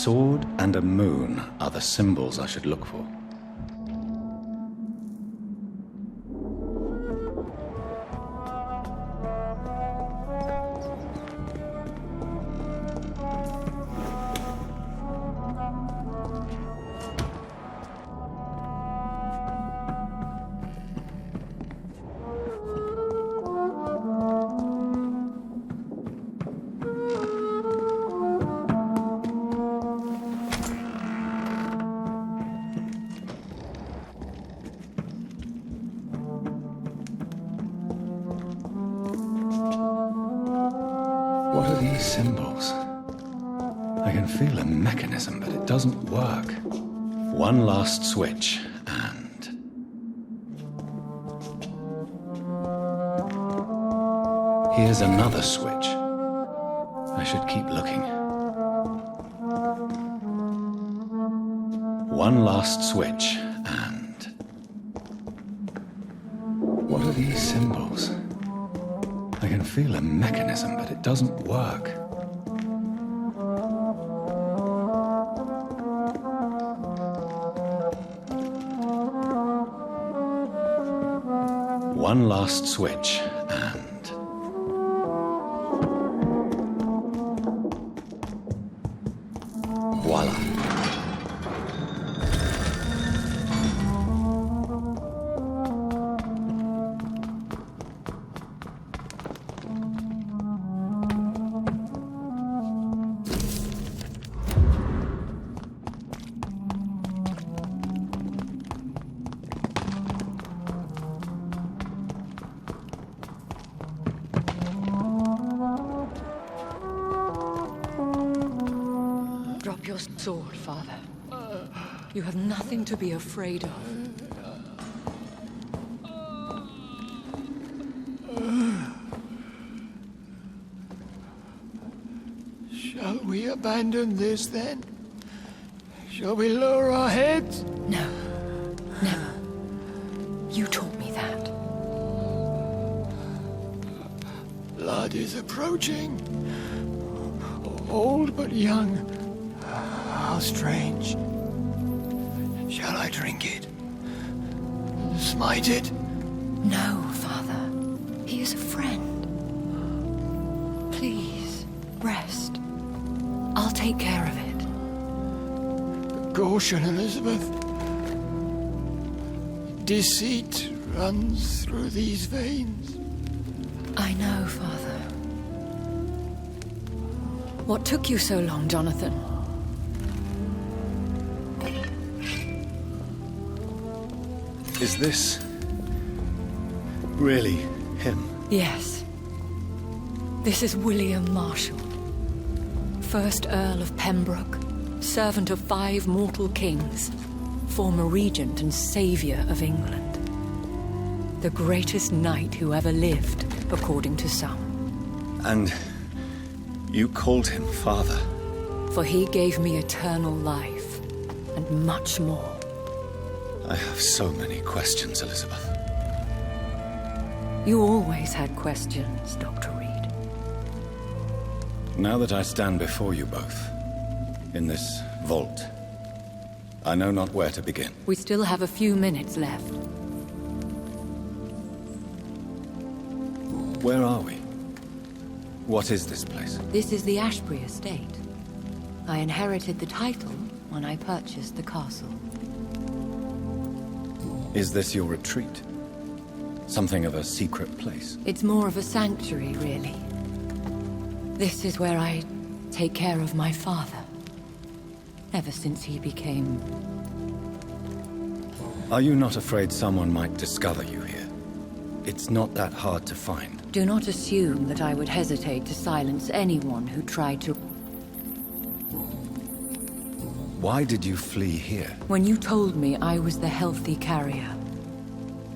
sword and a moon are the symbols I should look for. What are these symbols? I can feel a mechanism, but it doesn't work. One last switch, and... here's another switch. I should keep looking. One last switch, and... what are these symbols? I can feel a mechanism, but it doesn't work. One last switch, and... voila. Drop your sword, Father. You have nothing to be afraid of. Shall we abandon this, then? Shall we lower our heads? No. Never. You taught me that. Blood is approaching. Old but young. How strange. Shall I drink it? Smite it? No, Father. He is a friend. Please, rest. I'll take care of it. Caution, Elizabeth. Deceit runs through these veins. I know, Father. What took you so long, Jonathan? Is this... really him? Yes. This is William Marshall, 1st Earl of Pembroke, servant of 5 mortal kings, former regent and saviour of England. The greatest knight who ever lived, according to some. And you called him father? For he gave me eternal life, and much more. I have so many questions, Elizabeth. You always had questions, Dr. Reid. Now that I stand before you both, in this vault, I know not where to begin. We still have a few minutes left. Where are we? What is this place? This is the Ashbury estate. I inherited the title when I purchased the castle. Is this your retreat? Something of a secret place? It's more of a sanctuary, really. This is where I take care of my father. Ever since he became... Are you not afraid someone might discover you here? It's not that hard to find. Do not assume that I would hesitate to silence anyone who tried to... Why did you flee here? When you told me I was the healthy carrier,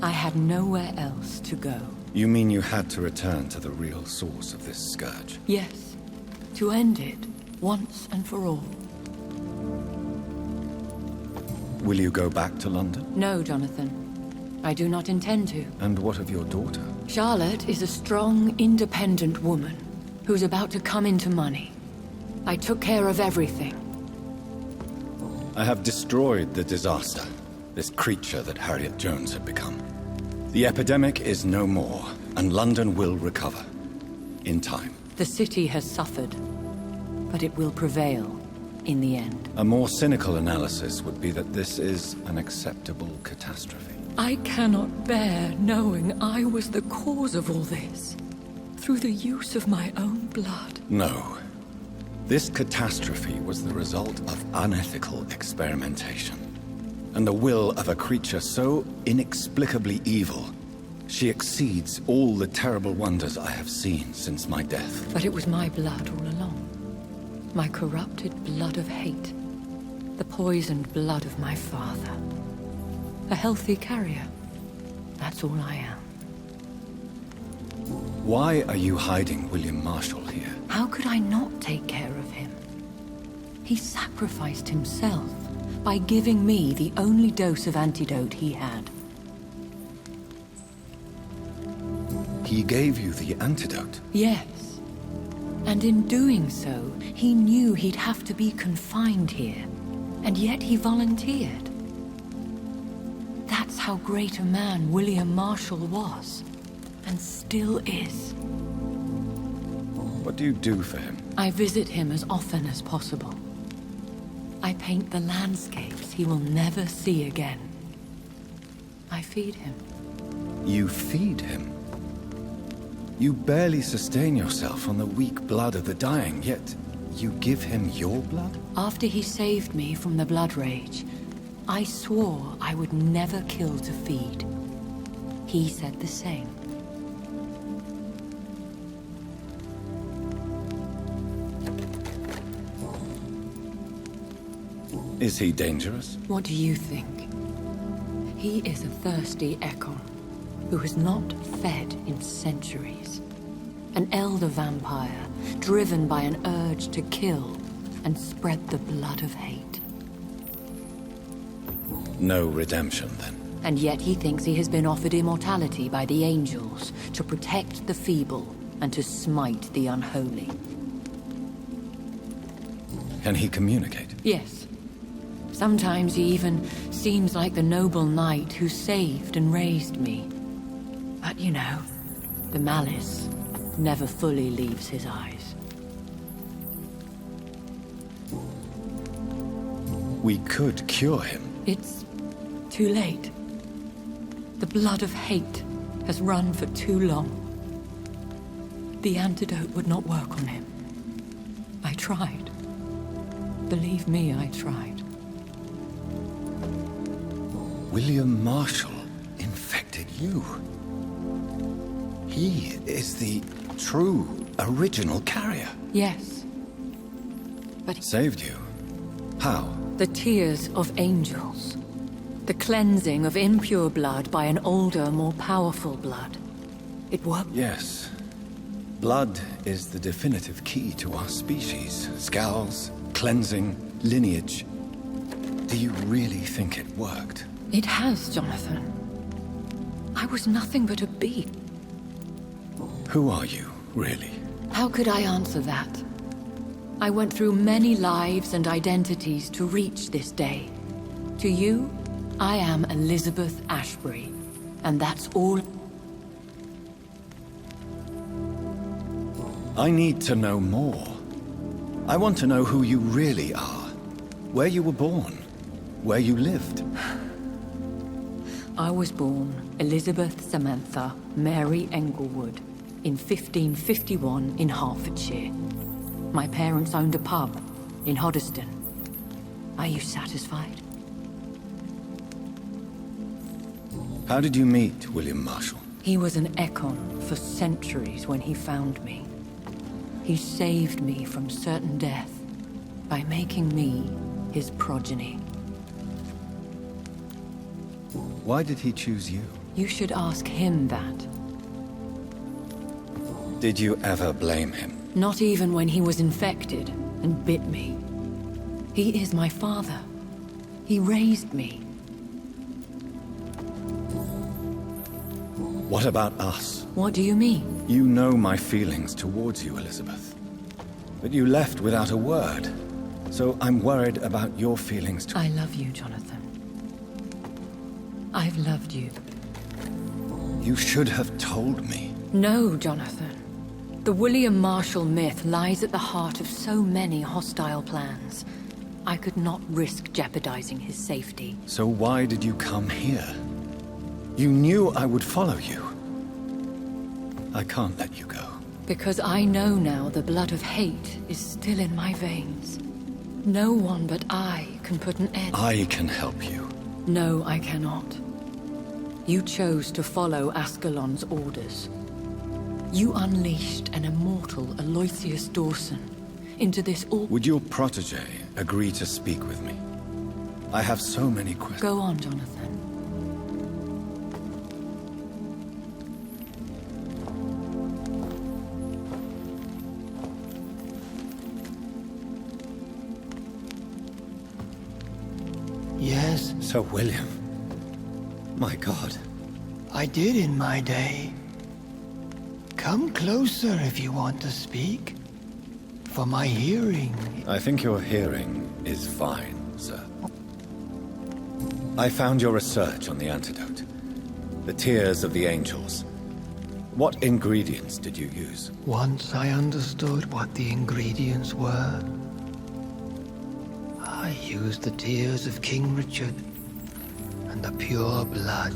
I had nowhere else to go. You mean you had to return to the real source of this scourge? Yes, to end it, once and for all. Will you go back to London? No, Jonathan. I do not intend to. And what of your daughter? Charlotte is a strong, independent woman who's about to come into money. I took care of everything. I have destroyed the disaster, this creature that Harriet Jones had become. The epidemic is no more, and London will recover. In time. The city has suffered, but it will prevail in the end. A more cynical analysis would be that this is an acceptable catastrophe. I cannot bear knowing I was the cause of all this, through the use of my own blood. No. This catastrophe was the result of unethical experimentation, and the will of a creature so inexplicably evil, she exceeds all the terrible wonders I have seen since my death. But it was my blood all along. My corrupted blood of hate. The poisoned blood of my father. A healthy carrier. That's all I am. Why are you hiding William Marshall here? How could I not take care of him? He sacrificed himself by giving me the only dose of antidote he had. He gave you the antidote? Yes. And in doing so, he knew he'd have to be confined here. And yet he volunteered. That's how great a man William Marshall was. And still is. What do you do for him? I visit him as often as possible. I paint the landscapes he will never see again. I feed him. You feed him? You barely sustain yourself on the weak blood of the dying, yet you give him your blood? After he saved me from the blood rage, I swore I would never kill to feed. He said the same. Is he dangerous? What do you think? He is a thirsty echo who has not fed in centuries. An elder vampire, driven by an urge to kill and spread the blood of hate. No redemption, then. And yet he thinks he has been offered immortality by the angels to protect the feeble and to smite the unholy. Can he communicate? Yes. Sometimes he even seems like the noble knight who saved and raised me. But you know, the malice never fully leaves his eyes. We could cure him. It's too late. The blood of hate has run for too long. The antidote would not work on him. I tried. Believe me, I tried. William Marshall infected you. He is the true, original carrier. Yes. But saved you? How? The tears of angels. The cleansing of impure blood by an older, more powerful blood. It worked. Yes. Blood is the definitive key to our species. Skals, cleansing, lineage. Do you really think it worked? It has, Jonathan. I was nothing but a bee. Who are you, really? How could I answer that? I went through many lives and identities to reach this day. To you, I am Elizabeth Ashbury, and that's all. I need to know more. I want to know who you really are. Where you were born. Where you lived. I was born Elizabeth Samantha Mary Englewood in 1551 in Hertfordshire. My parents owned a pub in Hoddesdon. Are you satisfied? How did you meet William Marshall? He was an econ for centuries when he found me. He saved me from certain death by making me his progeny. Why did he choose you? You should ask him that. Did you ever blame him? Not even when he was infected and bit me. He is my father. He raised me. What about us? What do you mean? You know my feelings towards you, Elizabeth. But you left without a word. So I'm worried about your feelings too. I love you, Jonathan. I've loved you. You should have told me. No, Jonathan. The William Marshall myth lies at the heart of so many hostile plans. I could not risk jeopardizing his safety. So why did you come here? You knew I would follow you. I can't let you go. Because I know now the blood of hate is still in my veins. No one but I can put an end. I can help you. No, I cannot. You chose to follow Ascalon's orders. You unleashed an immortal Aloysius Dawson into this all— Would your protege agree to speak with me? I have so many questions. Go on, Jonathan. Yes? Sir William. My God. I did in my day. Come closer if you want to speak. For my hearing. I think your hearing is fine, sir. I found your research on the antidote. The tears of the angels. What ingredients did you use? Once I understood what the ingredients were, I used the tears of King Richard and the pure blood.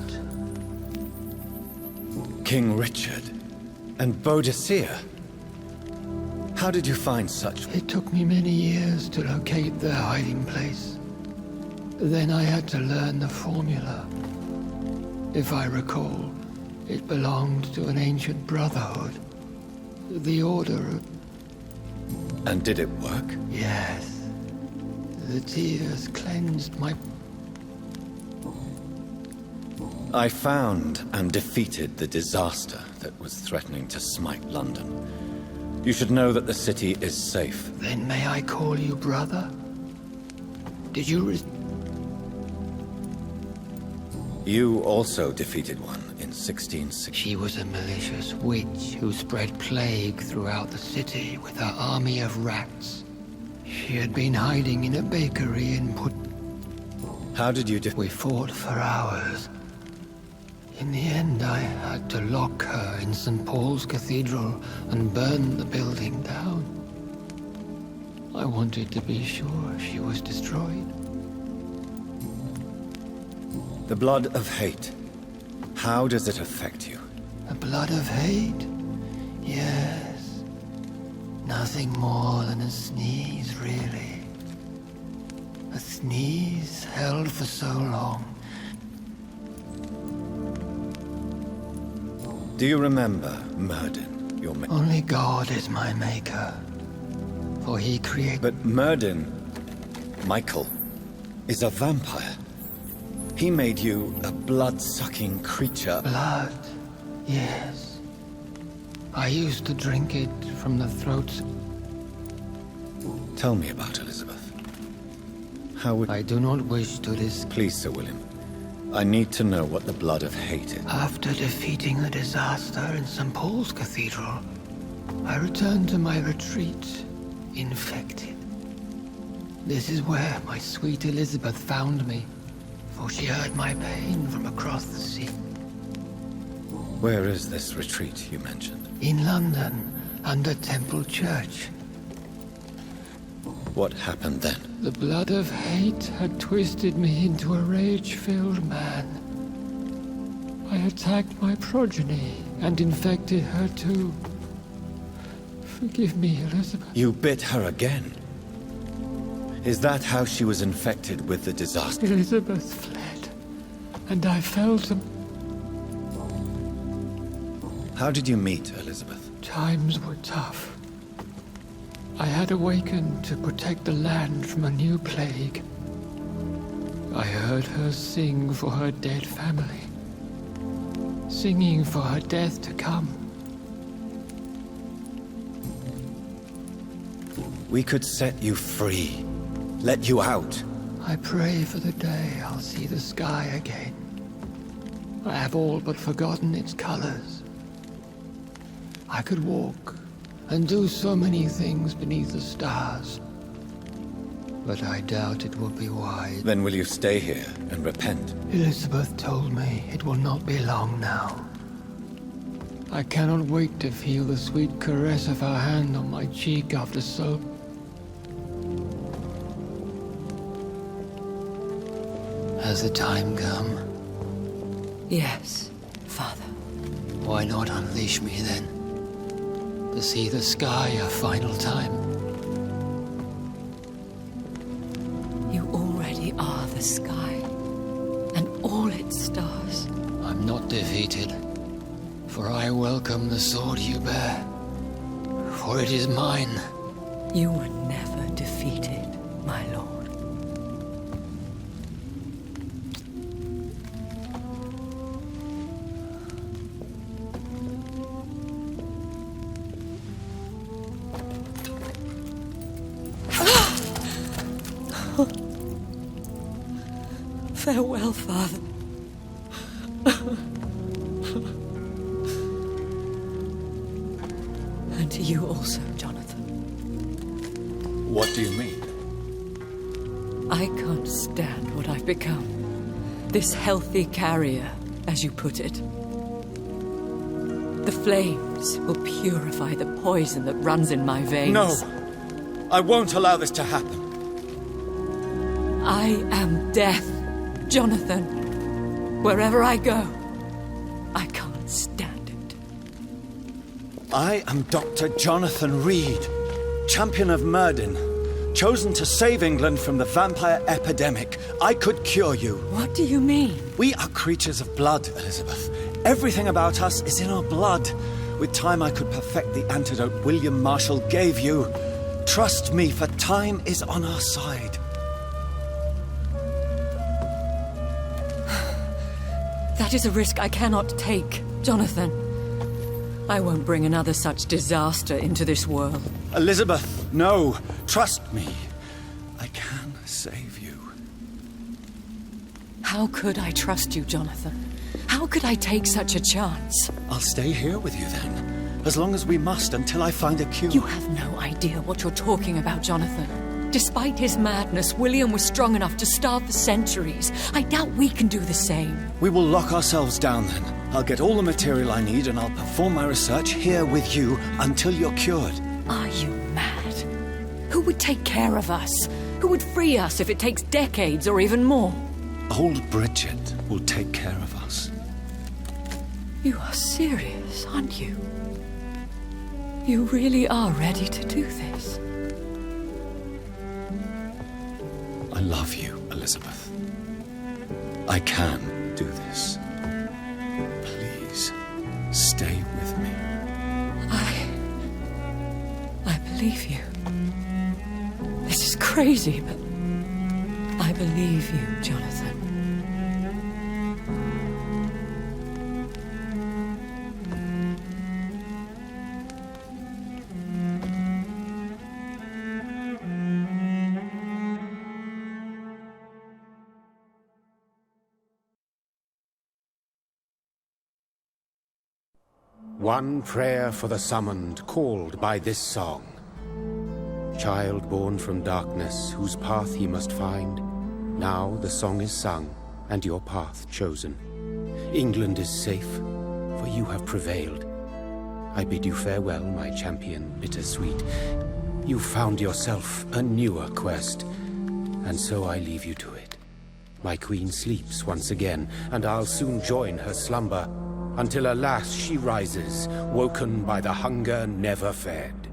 King Richard and Boadicea? How did you find such— It took me many years to locate their hiding place. Then I had to learn the formula. If I recall, it belonged to an ancient brotherhood. The Order of— And did it work? Yes. The tears cleansed my— I found and defeated the disaster that was threatening to smite London. You should know that the city is safe. Then may I call you brother? Did you You also defeated one in 1660. She was a malicious witch who spread plague throughout the city with her army of rats. She had been hiding in a bakery in How did you We fought for hours. In the end, I had to lock her in St. Paul's Cathedral and burn the building down. I wanted to be sure she was destroyed. The blood of hate. How does it affect you? The blood of hate? Yes. Nothing more than a sneeze, really. A sneeze held for so long. Do you remember Myrddin, your Only God is my maker. For he created— But Myrddin, Michael, is a vampire. He made you a blood-sucking creature. Blood, yes. I used to drink it from the throats. Tell me about Elizabeth. How would— I do not wish to Please, Sir William. I need to know what the blood of hate is. After defeating the disaster in St. Paul's Cathedral, I returned to my retreat, infected. This is where my sweet Elizabeth found me, for she heard my pain from across the sea. Where is this retreat you mentioned? In London, under Temple Church. What happened then? The blood of hate had twisted me into a rage-filled man. I attacked my progeny and infected her too. Forgive me, Elizabeth. You bit her again? Is that how she was infected with the disaster? Elizabeth fled, and I fell to— How did you meet Elizabeth? Times were tough. I had awakened to protect the land from a new plague. I heard her sing for her dead family, singing for her death to come. We could set you free, let you out. I pray for the day I'll see the sky again. I have all but forgotten its colors. I could walk and do so many things beneath the stars. but I doubt it will be wise. Then will you stay here and repent? Elizabeth told me it will not be long now. I cannot wait to feel the sweet caress of her hand on my cheek after so... Has the time come? Yes, Father. Why not unleash me then? To see the sky a final time? You already are the sky, and all its stars. I'm not defeated, for I welcome the sword you bear, for it is mine. You were never defeated, my lord. Farewell, Father. And to you also, Jonathan. What do you mean? I can't stand what I've become. This healthy carrier, as you put it. The flames will purify the poison that runs in my veins. No! I won't allow this to happen. I am death, Jonathan. Wherever I go, I can't stand it. I am Dr. Jonathan Reid, champion of Myrddin, chosen to save England from the vampire epidemic. I could cure you. What do you mean? We are creatures of blood, Elizabeth. Everything about us is in our blood. With time, I could perfect the antidote William Marshall gave you. Trust me, for time is on our side. That is a risk I cannot take, Jonathan. I won't bring another such disaster into this world. Elizabeth, no. Trust me. I can save you. How could I trust you, Jonathan? How could I take such a chance? I'll stay here with you then, as long as we must until I find a cure. You have no idea what you're talking about, Jonathan. Despite his madness, William was strong enough to start the centuries. I doubt we can do the same. We will lock ourselves down then. I'll get all the material I need and I'll perform my research here with you until you're cured. Are you mad? Who would take care of us? Who would free us if it takes decades or even more? Old Bridget will take care of us. You are serious, aren't you? You really are ready to do this? I love you, Elizabeth. I can do this. Please, stay with me. I believe you. This is crazy, but I believe you, Jonathan. One prayer for the summoned, called by this song. Child born from darkness, whose path ye must find. Now the song is sung, and your path chosen. England is safe, for you have prevailed. I bid you farewell, my champion bittersweet. You found yourself a newer quest, and so I leave you to it. My queen sleeps once again, and I'll soon join her slumber, until alas she rises, woken by the hunger never fed.